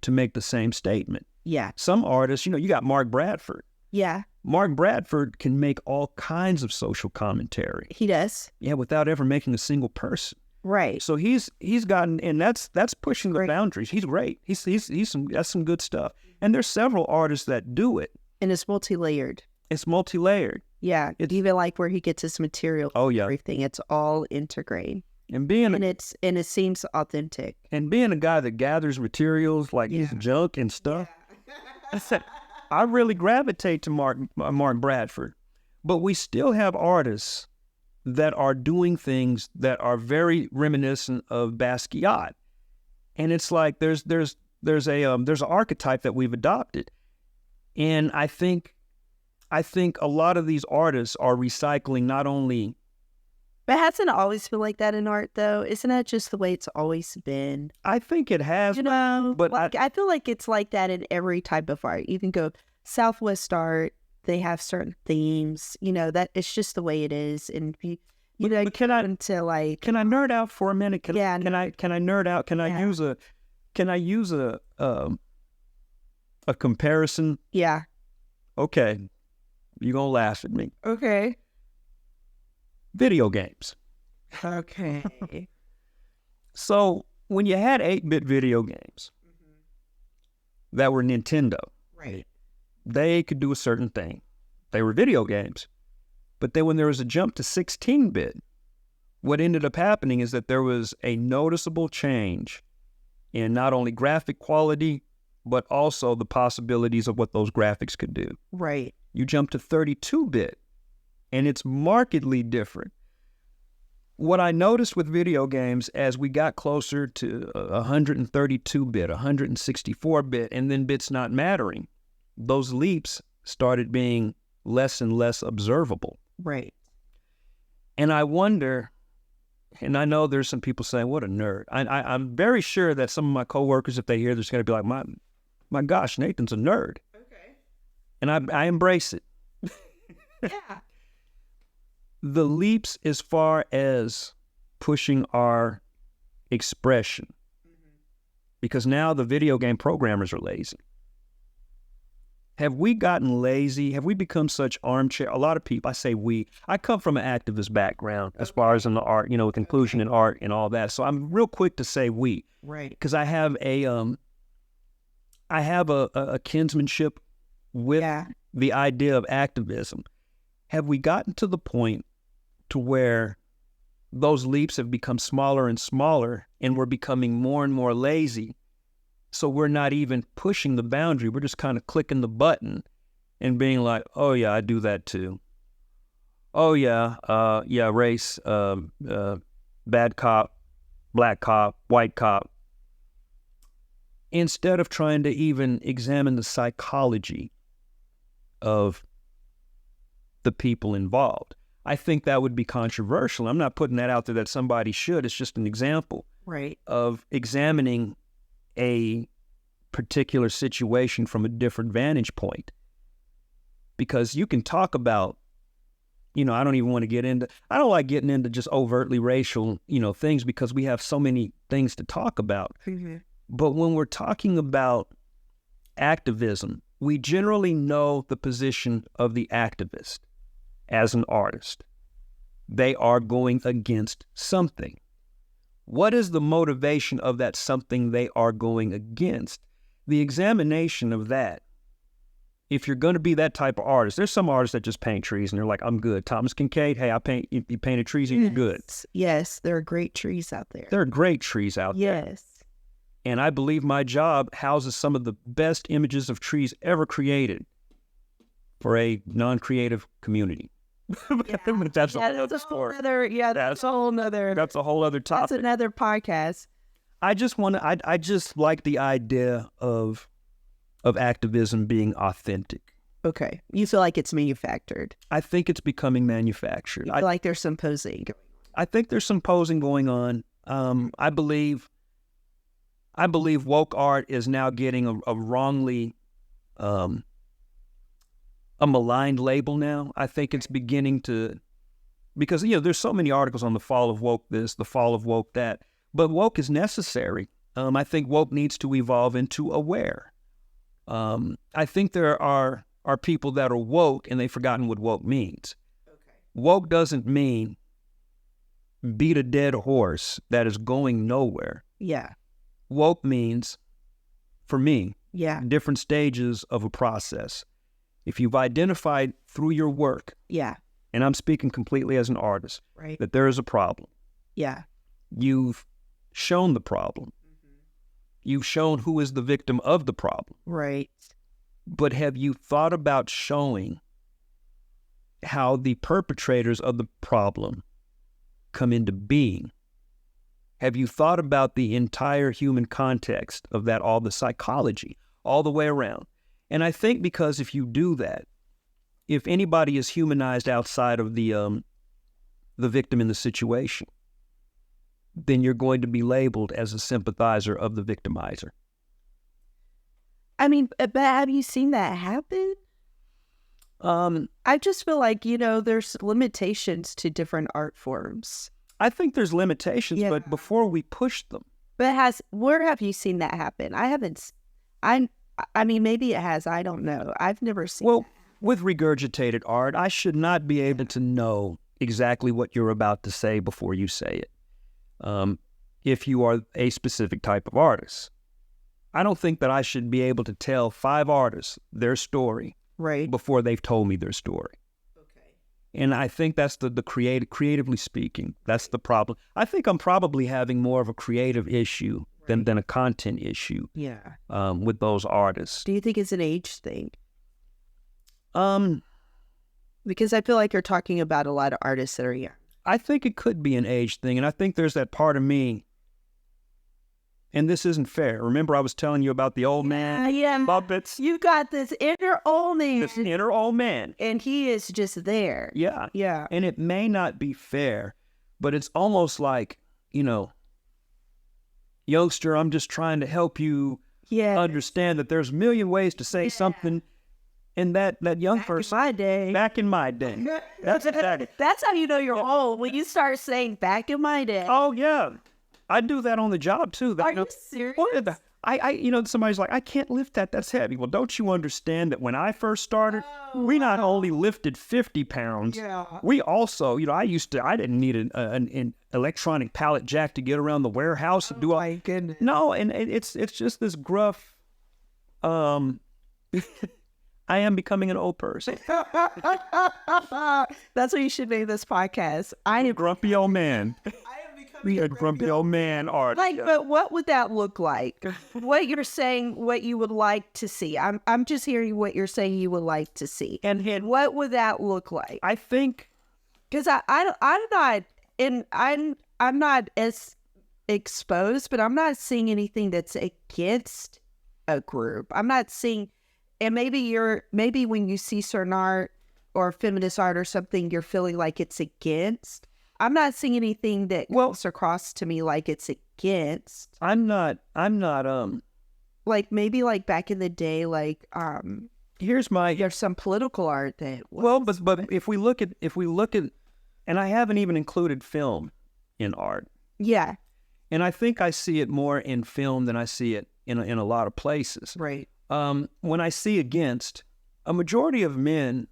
to make the same statement. Yeah. Some artists, you got Mark Bradford. Yeah. Mark Bradford can make all kinds of social commentary. He does. Yeah, without ever making a single person. Right. So he's gotten, and that's pushing the boundaries. He's great. That's some good stuff. And there's several artists that do it. And it's multi-layered. Yeah. Even like where he gets his material. Oh yeah. Everything. It's all integrated. And it seems authentic. And being a guy that gathers materials like his junk and stuff, I really gravitate to Mark Bradford. But we still have artists that are doing things that are very reminiscent of Basquiat, and it's like there's an archetype that we've adopted, and I think a lot of these artists are recycling not only. But hasn't it always been like that in art, though? Isn't that just the way it's always been? I think it has, but I feel like it's like that in every type of art. You can go Southwest art; they have certain themes. That it's just the way it is. And can I nerd out for a minute? Can I nerd out? Can I use a comparison? Yeah. Okay, you're gonna laugh at me. Okay. Video games. Okay. So when you had 8-bit video games that were Nintendo, right? They could do a certain thing. They were video games. But then when there was a jump to 16-bit, what ended up happening is that there was a noticeable change in not only graphic quality, but also the possibilities of what those graphics could do. Right. You jump to 32-bit, and it's markedly different. What I noticed with video games as we got closer to 132-bit, 164-bit, and then bits not mattering, those leaps started being less and less observable. Right. And I wonder, and I know there's some people saying, what a nerd. I'm very sure that some of my coworkers, if they hear this, are going to be like, my gosh, Nathan's a nerd. Okay. And I embrace it. Yeah. The leaps as far as pushing our expression, because now the video game programmers are lazy. Have we gotten lazy? Have we become such armchair? A lot of people, I say we. I come from an activist background as far as in the art, with inclusion in art and all that. So I'm real quick to say we. Right. Because I have a kinsmanship with the idea of activism. Have we gotten to the point to where those leaps have become smaller and smaller, and we're becoming more and more lazy? So we're not even pushing the boundary. We're just kind of clicking the button and being like, oh, yeah, I do that too. Oh, yeah, race, bad cop, black cop, white cop. Instead of trying to even examine the psychology of the people involved. I think that would be controversial. I'm not putting that out there that somebody should. It's just an example of examining a particular situation from a different vantage point. Because you can talk about, I don't even want to I don't like getting into just overtly racial, things, because we have so many things to talk about. Mm-hmm. But when we're talking about activism, we generally know the position of the activist as an artist. They are going against something. What is the motivation of that something they are going against? The examination of that, if you're going to be that type of artist, there's some artists that just paint trees and they're like, I'm good. Thomas Kincaid, hey, you painted trees and you're good. Yes, there are great trees out there. There are great trees out there. Yes. And I believe my job houses some of the best images of trees ever created for a non-creative community. Yeah. That's a whole other topic. That's another podcast. I just like the idea of activism being authentic. Okay. You feel like it's manufactured. I think it's becoming manufactured. You feel like there's some posing. I think there's some posing going on. I believe woke art is now getting a wrongly, a maligned label now. I think it's beginning to, because, there's so many articles on the fall of woke this, the fall of woke that, but woke is necessary. I think woke needs to evolve into aware. I think there are people that are woke and they've forgotten what woke means. Okay. Woke doesn't mean beat a dead horse that is going nowhere. Yeah. Woke means, for me, different stages of a process. If you've identified through your work, and I'm speaking completely as an artist, that there is a problem. Yeah. You've shown the problem. Mm-hmm. You've shown who is the victim of the problem. Right. But have you thought about showing how the perpetrators of the problem come into being? Have you thought about the entire human context of that, all the psychology, all the way around? And I think because if you do that, if anybody is humanized outside of the victim in the situation, then you're going to be labeled as a sympathizer of the victimizer. I mean, but have you seen that happen? I just feel like, there's limitations to different art forms. I think there's limitations, but before we push them. But where have you seen that happen? I haven't. I mean, maybe it has. I don't know. I've never seen. Well, with regurgitated art, I should not be able to know exactly what you're about to say before you say it. If you are a specific type of artist, I don't think that I should be able to tell 5 artists their story before they've told me their story. And I think that's the creatively speaking, that's the problem. I think I'm probably having more of a creative issue than a content issue. Yeah. With those artists. Do you think it's an age thing? Because I feel like you're talking about a lot of artists that are young. I think it could be an age thing, and I think there's that part of me. And this isn't fair. Remember I was telling you about the old man? Muppets? You got this inner old man. This inner old man. And he is just there. Yeah. Yeah. And it may not be fair, but it's almost like, youngster, I'm just trying to help you understand that there's a million ways to say something. And that young person. Back in my day. That's exactly. That's how you know you're old, when you start saying back in my day. Oh, yeah. I do that on the job too. Are you serious? Somebody's like, I can't lift that. That's heavy. Well, don't you understand that when I first started, we not only lifted 50 pounds, we also, I didn't need an electronic pallet jack to get around the warehouse and do all. My goodness. No, and it's just this gruff. I am becoming an old person. That's what you should name this podcast. I am grumpy old man. Be a grumpy old man art. But what would that look like? What you're saying, what you would like to see. I'm just hearing what you're saying you would like to see. And what would that look like? I think, because I'm not as exposed, but I'm not seeing anything that's against a group. I'm not seeing, and maybe when you see certain art, or feminist art or something you're feeling like it's against? I'm not seeing anything that comes across to me like it's against. I'm not like maybe like back in the day, like there's some political art that but if we look at and I haven't even included film in art. Yeah. And I think I see it more in film than I see it in a lot of places. Right. When I see against, a majority of men,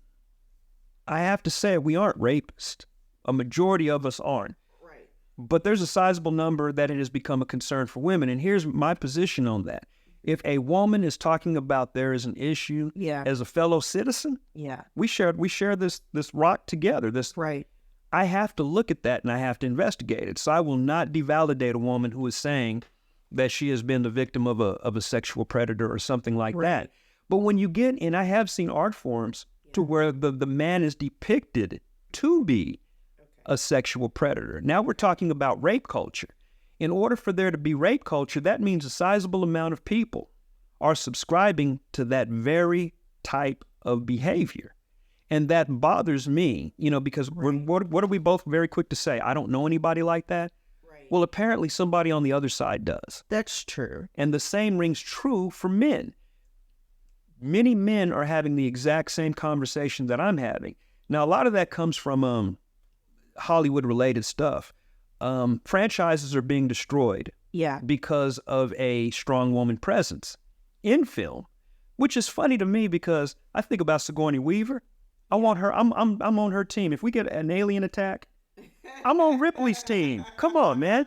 I have to say, we aren't rapists. A majority of us aren't. Right. But there's a sizable number that it has become a concern for women. And here's my position on that. If a woman is talking about there is an issue as a fellow citizen, we share this rock together. Right. I have to look at that and I have to investigate it. So I will not devalidate a woman who is saying that she has been the victim of a sexual predator or something like that. But when you get, and I have seen art forms to where the man is depicted to be a sexual predator. Now we're talking about rape culture. In order for there to be rape culture, that means a sizable amount of people are subscribing to that very type of behavior. And that bothers me, because what are we both very quick to say? I don't know anybody like that. Right. Well, apparently somebody on the other side does. That's true. And the same rings true for men. Many men are having the exact same conversation that I'm having. Now, a lot of that comes from Hollywood-related stuff. Franchises are being destroyed because of a strong woman presence in film, which is funny to me because I think about Sigourney Weaver. I want her. I'm on her team. If we get an alien attack, I'm on Ripley's team. Come on, man.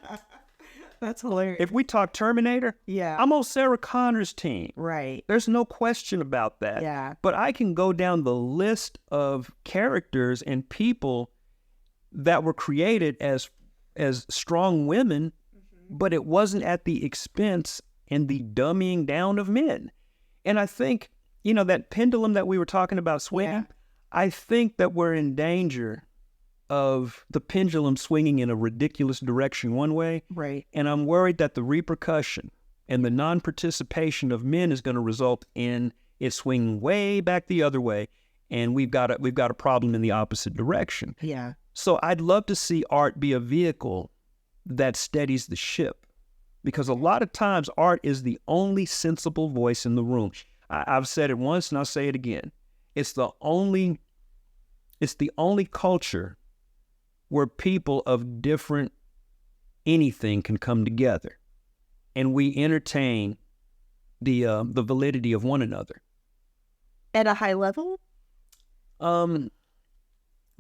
That's hilarious. If we talk Terminator, I'm on Sarah Connor's team. Right. There's no question about that. Yeah. But I can go down the list of characters and people that were created as strong women, but it wasn't at the expense and the dumbing down of men. And I think, that pendulum that we were talking about swinging, I think that we're in danger of the pendulum swinging in a ridiculous direction one way. Right. And I'm worried that the repercussion and the non-participation of men is going to result in it swinging way back the other way. And we've got a problem in the opposite direction. Yeah. So I'd love to see art be a vehicle that steadies the ship, because a lot of times art is the only sensible voice in the room. I've said it once and I'll say it again. It's the only culture where people of different anything can come together, and we entertain the validity of one another at a high level.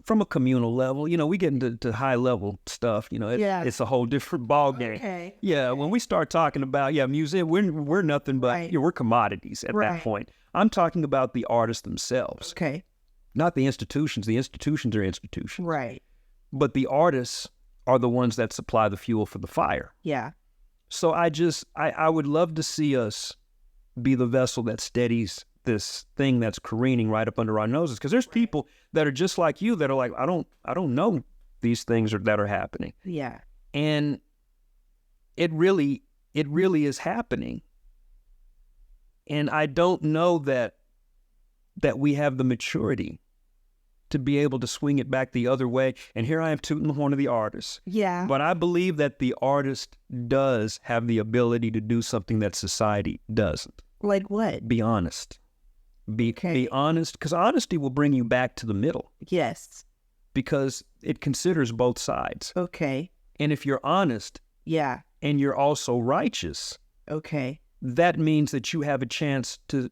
From a communal level, we get into high level stuff. It's a whole different ball game. Okay. Yeah, when we start talking about music, we're nothing but we're commodities at that point. I'm talking about the artists themselves. Okay. Not the institutions. The institutions are institutions. Right. But the artists are the ones that supply the fuel for the fire. Yeah. So I would love to see us be the vessel that steadies this thing that's careening right up under our noses. Because there's people that are just like you that are like, I don't know these things that are happening. Yeah. And it really is happening. And I don't know that we have the maturity to be able to swing it back the other way. And here I am tooting the horn of the artist. Yeah. But I believe that the artist does have the ability to do something that society doesn't. Like what? Be honest. Be honest, because honesty will bring you back to the middle. Yes. Because it considers both sides. Okay. And if you're honest, and you're also righteous, that means that you have a chance to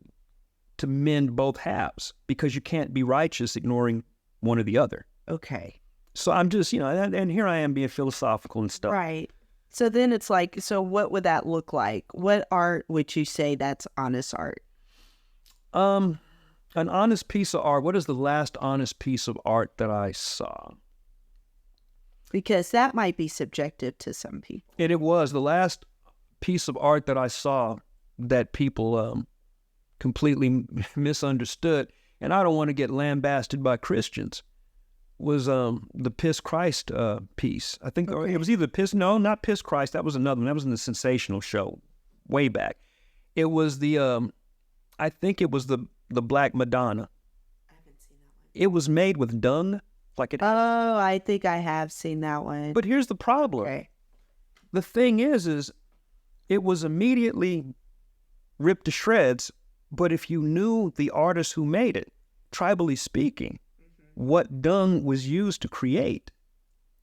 mend both halves, because you can't be righteous ignoring one or the other. Okay. So I'm just, and here I am being philosophical and stuff. Right. So then it's like, so what would that look like? What art would you say that's honest art? An honest piece of art. What is the last honest piece of art that I saw? Because that might be subjective to some people. And it was the last piece of art that I saw that people completely misunderstood, and I don't want to get lambasted by Christians, was the Piss Christ piece. I think it was either not Piss Christ. That was another one. That was in the Sensational show way back. It was the I think it was the Black Madonna. I haven't seen that one. it was made with dung. Oh, I think I have seen that one. But here's the problem. Okay. The thing is it was immediately ripped to shreds, but if you knew the artist who made it, tribally speaking, what dung was used to create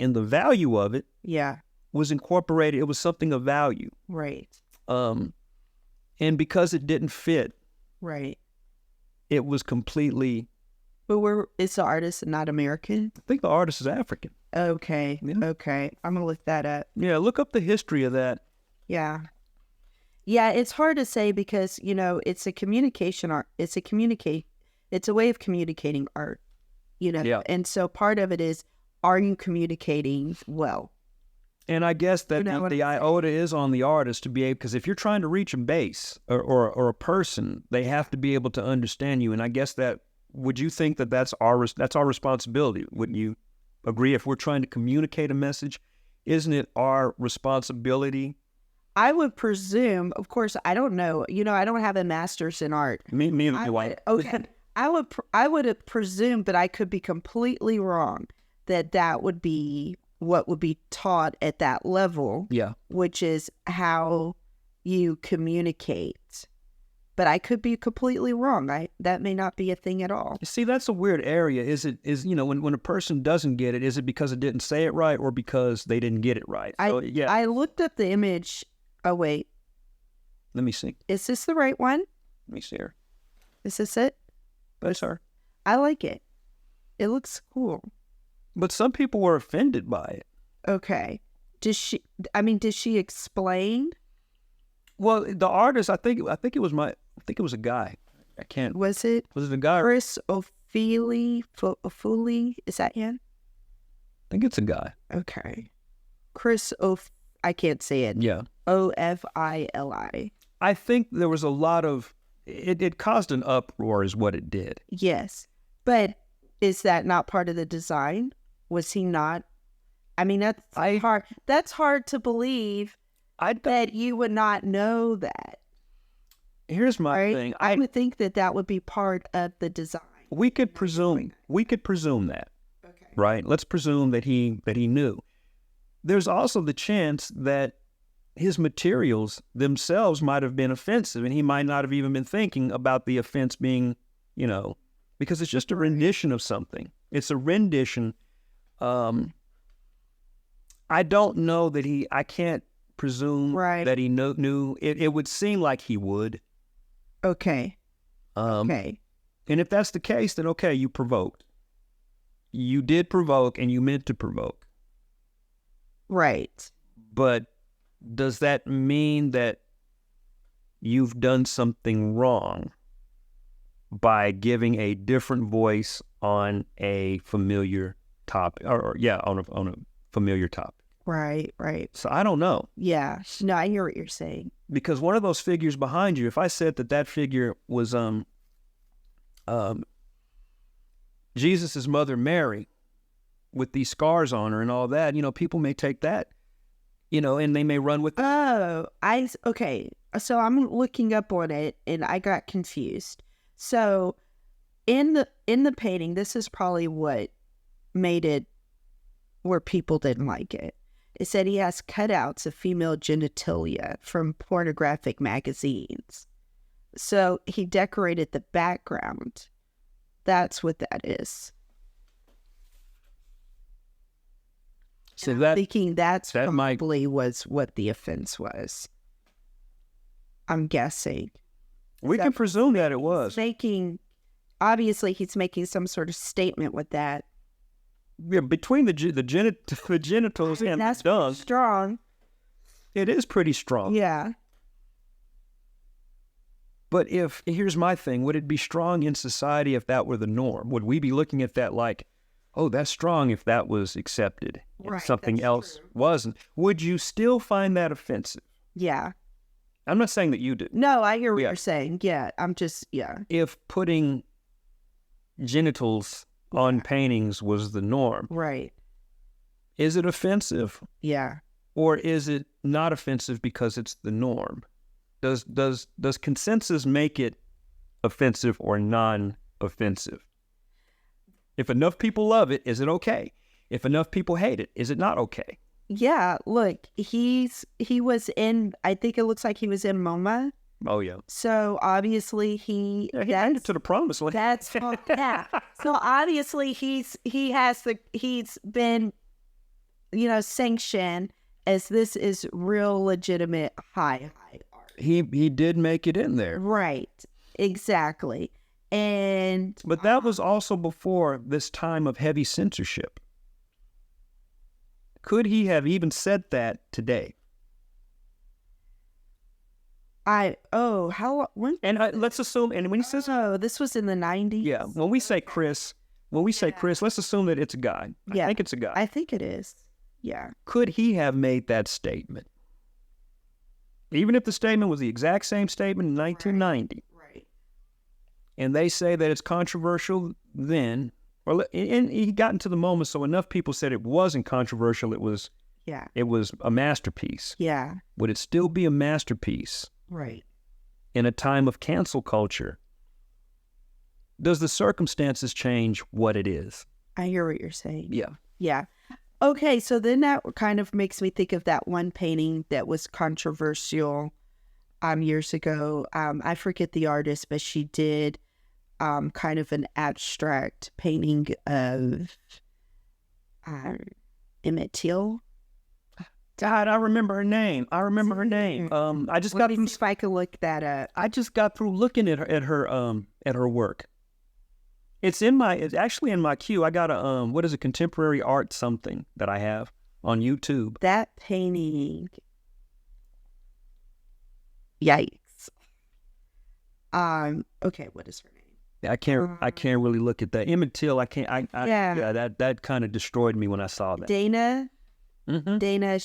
and the value of it was incorporated. It was something of value. Right. And because it didn't fit, right, it was completely... But is the artist not American? I think the artist is African. Okay. Yeah. Okay. I'm going to look that up. Yeah, look up the history of that. Yeah. Yeah, it's hard to say because, it's a communication art. It's a way of communicating art, Yeah. And so part of it is, are you communicating well? And I guess that the iota is on the artist to be able, because if you're trying to reach a base or a person, they have to be able to understand you. And I guess that, would you think that that's our responsibility? Wouldn't you agree? If we're trying to communicate a message, isn't it our responsibility? I would presume, of course, I don't know. I don't have a master's in art. Me neither. Okay. I would presume, but I could be completely wrong, that would be what would be taught at that level. Yeah. Which is how you communicate. But I could be completely wrong. That may not be a thing at all. You see, that's a weird area. When a person doesn't get it, is it because it didn't say it right or because they didn't get it right? I looked up the image. Oh, wait. Let me see. Is this the right one? Let me see her. Is this it? That's her. I like it. It looks cool. But some people were offended by it. Okay. Did she explain? Well, the artist, I think it was a guy. I can't. Was it a guy? Chris Ofili? Is that him? I think it's a guy. Okay. Chris I can't say it. Yeah. Ofili. I think there was a lot of, it caused an uproar is what it did. Yes. But is that not part of the design? Was he not? I mean, that's hard. That's hard to believe that you would not know that. Here's my thing. I would think that would be part of the design. We could presume that. Okay. Right? Let's presume that he knew. There's also the chance that his materials themselves might have been offensive, and he might not have even been thinking about the offense being, because it's just a rendition of something. It's a rendition. I don't know that I can't presume that he knew. It would seem like he would. Okay. Okay. And if that's the case, then okay, you provoked. You did provoke, and you meant to provoke. Right. But does that mean that you've done something wrong by giving a different voice on a familiar topic, on a familiar topic? Right. So I don't know. Yeah. No, I hear what you're saying. Because one of those figures behind you, if I said that figure was Jesus' mother Mary with these scars on her and all that, people may take that, and they may run with it. Oh, okay. So I'm looking up on it and I got confused. So in the painting, this is probably what made it where people didn't like it. It said he has cutouts of female genitalia from pornographic magazines. So he decorated the background. That's what that is. So I'm thinking that probably was what the offense was. I'm guessing. We can presume that it was. Obviously, he's making some sort of statement with that. Yeah, between the genitals and that's the dung, strong. It is pretty strong. Yeah. But here's my thing, would it be strong in society if that were the norm? Would we be looking at that like, oh, that's strong if that was accepted, if something else wasn't? Would you still find that offensive? Yeah. I'm not saying that you do. No, I hear what you're saying. Yeah, If putting genitals on paintings was the norm. Right. Is it offensive? Yeah. Or is it not offensive because it's the norm? Does consensus make it offensive or non-offensive? If enough people love it, is it okay? If enough people hate it, is it not okay? Yeah, look, he was in, I think it looks like he was in MoMA. Oh, yeah. So obviously he made it to the promised land. That's yeah. So obviously he's been, sanctioned as this is real legitimate high art. He did make it in there. Right. Exactly. But that was also before this time of heavy censorship. Could he have even said that today? Let's assume, and when he says, this was in the 90s. Yeah, when we say Chris, let's assume that it's a guy. I think it's a guy. I think it is. Yeah. Could he have made that statement? Even if the statement was the exact same statement in 1990. Right. And they say that it's controversial then, and he got into the moment, so enough people said it wasn't controversial, it was a masterpiece. Yeah. Would it still be a masterpiece? Right. In a time of cancel culture? Does the circumstances change what it is? I hear what you're saying. Yeah. Yeah. Okay, so then that kind of makes me think of that one painting that was controversial years ago. I forget the artist, but she did kind of an abstract painting of Emmett Till. God, I remember her name. I just got through. If I could look that up. I just got through looking at her work. It's actually in my queue. I got a contemporary art something that I have on YouTube. That painting. Yikes. Okay, what is her name? I can't really look at that. Emmett Till, I can't. That kind of destroyed me when I saw that. Dana. Mm-hmm. Dana,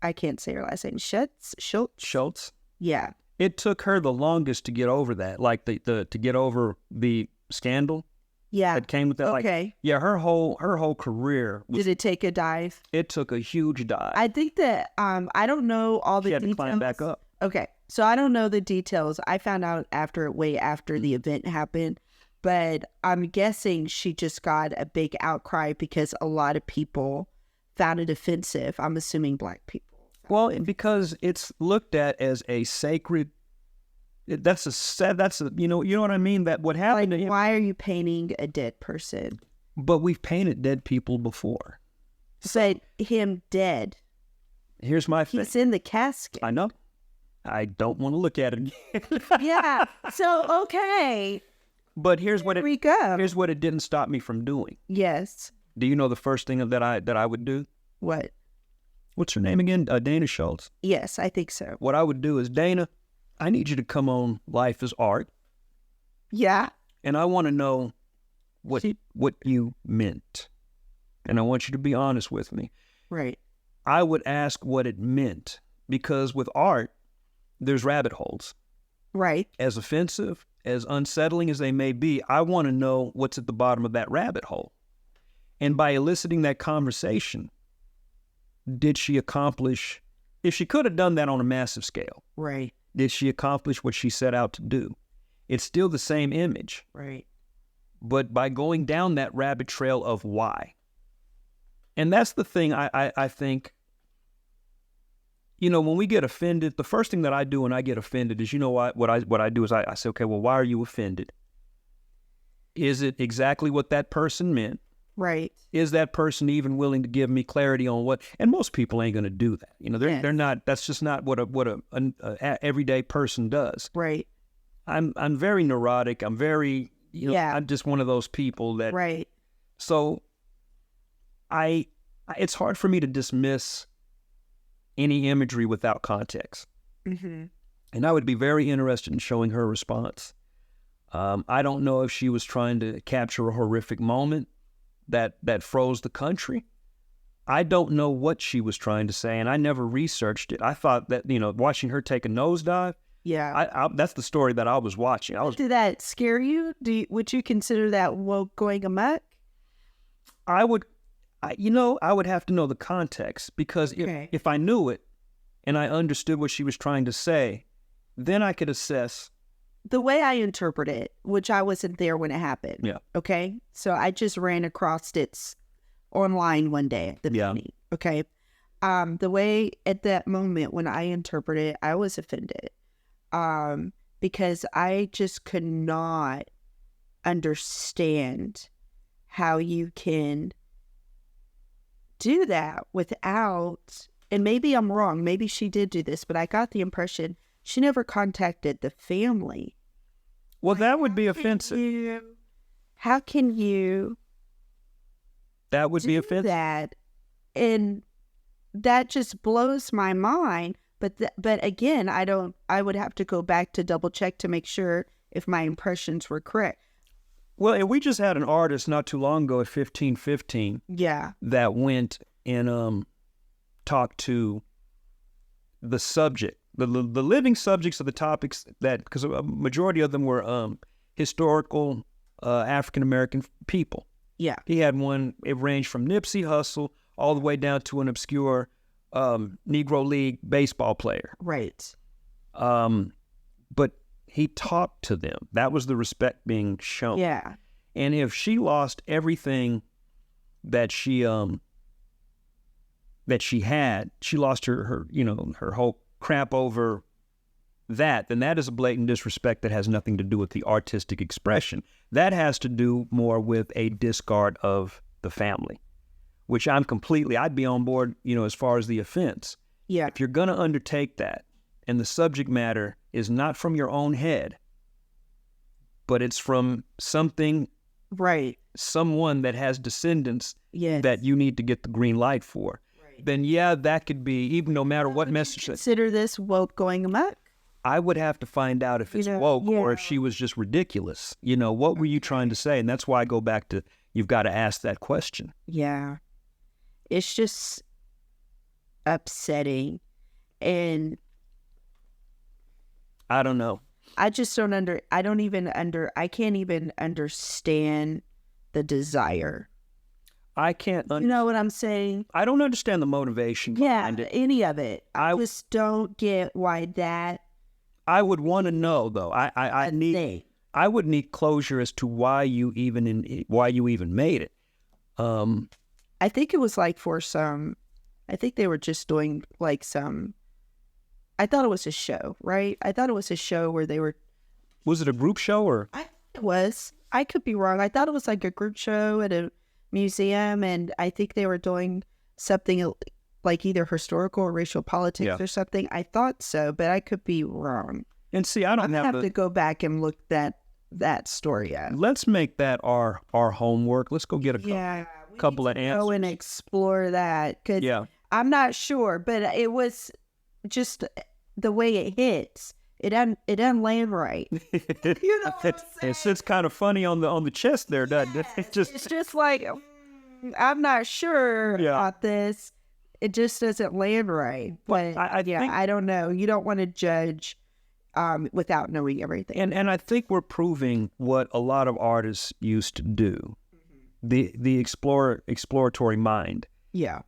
I can't say her last name. Schultz. Yeah. It took her the longest to get over that, like to get over the scandal. Yeah. That came with that. Okay. Like, her whole career. Did it take a dive? It took a huge dive. I think that I don't know all the details. She had to climb back up. Okay, so I don't know the details. I found out way after the event happened, but I'm guessing she just got a big outcry because a lot of people found it offensive. I'm assuming Black people. Well, because it's looked at as a sacred. That's a you know what I mean. That what happened to him. Why are you painting a dead person? But we've painted dead people before. But him dead. Here's my thing. He's in the casket. I know. I don't want to look at it again. Yeah. So okay. But here's what Here's what it didn't stop me from doing. Yes. Do you know the first thing that I would do? What? What's her name again? Dana Schultz. Yes, I think so. What I would do is, Dana, I need you to come on Life is Art. Yeah. And I want to know what you meant. And I want you to be honest with me. Right. I would ask what it meant, because with art, there's rabbit holes. Right. As offensive, as unsettling as they may be, I want to know what's at the bottom of that rabbit hole. And by eliciting that conversation, did she accomplish, if she could have done that on a massive scale, right? Did she accomplish what she set out to do? It's still the same image. Right. But by going down that rabbit trail of why. And that's the thing I think, when we get offended, the first thing that I do when I get offended is, what I do is I say, okay, well, why are you offended? Is it exactly what that person meant? Right. Is that person even willing to give me clarity on what? And most people ain't going to do that. They're not. That's just not what a everyday person does. Right. I'm very neurotic. I'm very I'm just one of those people that. Right. So, it's hard for me to dismiss any imagery without context. Mm-hmm. And I would be very interested in showing her response. I don't know if she was trying to capture a horrific moment that froze the country. I don't know what she was trying to say, and I never researched it. I thought that, watching her take a nosedive, that's the story that I was watching. Did that scare you? Would you consider that woke going amok? I would have to know the context, because if I knew it and I understood what she was trying to say, then I could assess the way I interpret it, which I wasn't there when it happened. Yeah. Okay. So I just ran across it online one day at the meeting. Okay. The way at that moment when I interpret it, I was offended. Because I just could not understand how you can do that without, and maybe I'm wrong, maybe she did do this, but I got the impression she never contacted the family. Well, that would be offensive. How can you That would be offensive. that? And that just blows my mind. But again, I would have to go back to double check to make sure if my impressions were correct. Well, and we just had an artist not too long ago at 1515 that went and talked to the subject, the living subjects of the topics that, because a majority of them were historical African-American people. Yeah. He had one, it ranged from Nipsey Hussle all the way down to an obscure Negro League baseball player. Right. But he talked to them. That was the respect being shown. Yeah. And if she lost everything that she had, she lost her whole crap over that, then that is a blatant disrespect that has nothing to do with the artistic expression. That has to do more with a discard of the family, which I'd be on board, as far as the offense. Yeah. If you're going to undertake that, and the subject matter is not from your own head, but it's from something, right, someone that has descendants that you need to get the green light for, then that could be, even no matter what message. Consider this woke going amok? I would have to find out if it's woke or if she was just ridiculous. What were you trying to say? And that's why I go back to, you've got to ask that question. Yeah. It's just upsetting. And I don't know. I just don't I can't even understand the desire. I can't. You know what I'm saying? I don't understand the motivation behind it. Any of it. I just don't get why that. I would want to know, though. I would need closure as to why you even made it. I think it was like I think they were just doing like I thought it was a show, right? I thought it was a show where they were. Was it a group show or? It was. I could be wrong. I thought it was like a group show at a museum, and I think they were doing something like either historical or racial politics or something. I thought so, but I could be wrong. And see, I don't have to go back and look that story up. Let's make that our homework. Let's go get a couple of answers. Go and explore that, because I'm not sure, but it was just the way it hits. It doesn't land right. You know what I'm saying? It sits kind of funny on the chest there, doesn't it? It's just like, I'm not sure about this. It just doesn't land right. But I think, I don't know. You don't want to judge without knowing everything. And I think we're proving what a lot of artists used to do. The exploratory mind. Yeah.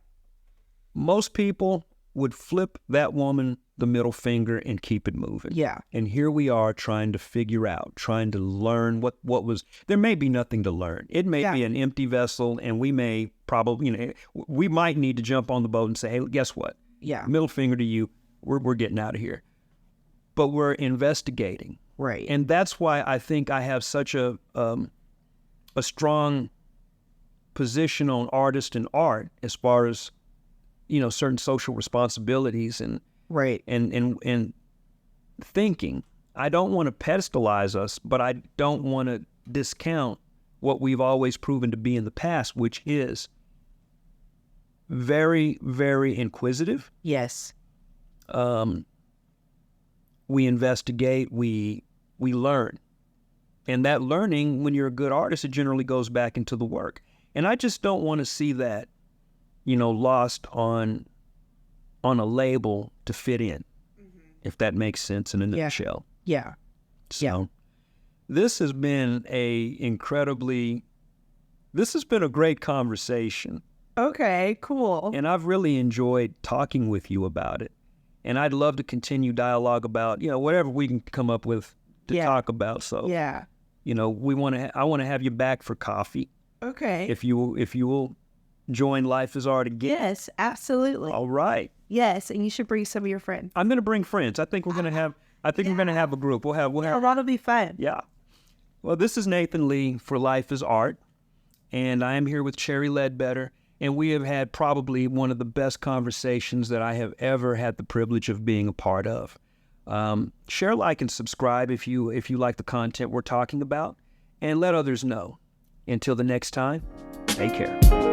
Most people would flip that woman the middle finger and keep it moving. Yeah. And here we are trying to figure out, trying to learn what was, there may be nothing to learn. It may be an empty vessel, and we may probably, we might need to jump on the boat and say, hey, guess what? Yeah. Middle finger to you. We're getting out of here. But we're investigating. Right. And that's why I think I have such a strong position on artist and art as far as, certain social responsibilities and and thinking. I don't want to pedestalize us, but I don't want to discount what we've always proven to be in the past, which is very, very inquisitive. Yes. We investigate, we learn. And that learning, when you're a good artist, it generally goes back into the work. And I just don't want to see that, lost on a label to fit in, if that makes sense in a nutshell. Yeah. So this has been a great conversation. Okay, cool. And I've really enjoyed talking with you about it. And I'd love to continue dialogue about, whatever we can come up with, to talk about. So you know, I want to have you back for coffee. Okay. If you will join Life is Art again. Yes, absolutely. All right. Yes, and you should bring some of your friends. I'm going to bring friends. I think we're going to have. I think we're going to have a group. We'll have. That'll be fun. Yeah. Well, this is Nathan Lee for Life is Art, and I am here with Cherri Ledbetter, and we have had probably one of the best conversations that I have ever had the privilege of being a part of. Share, like, and subscribe if you like the content we're talking about, and let others know. Until the next time, take care.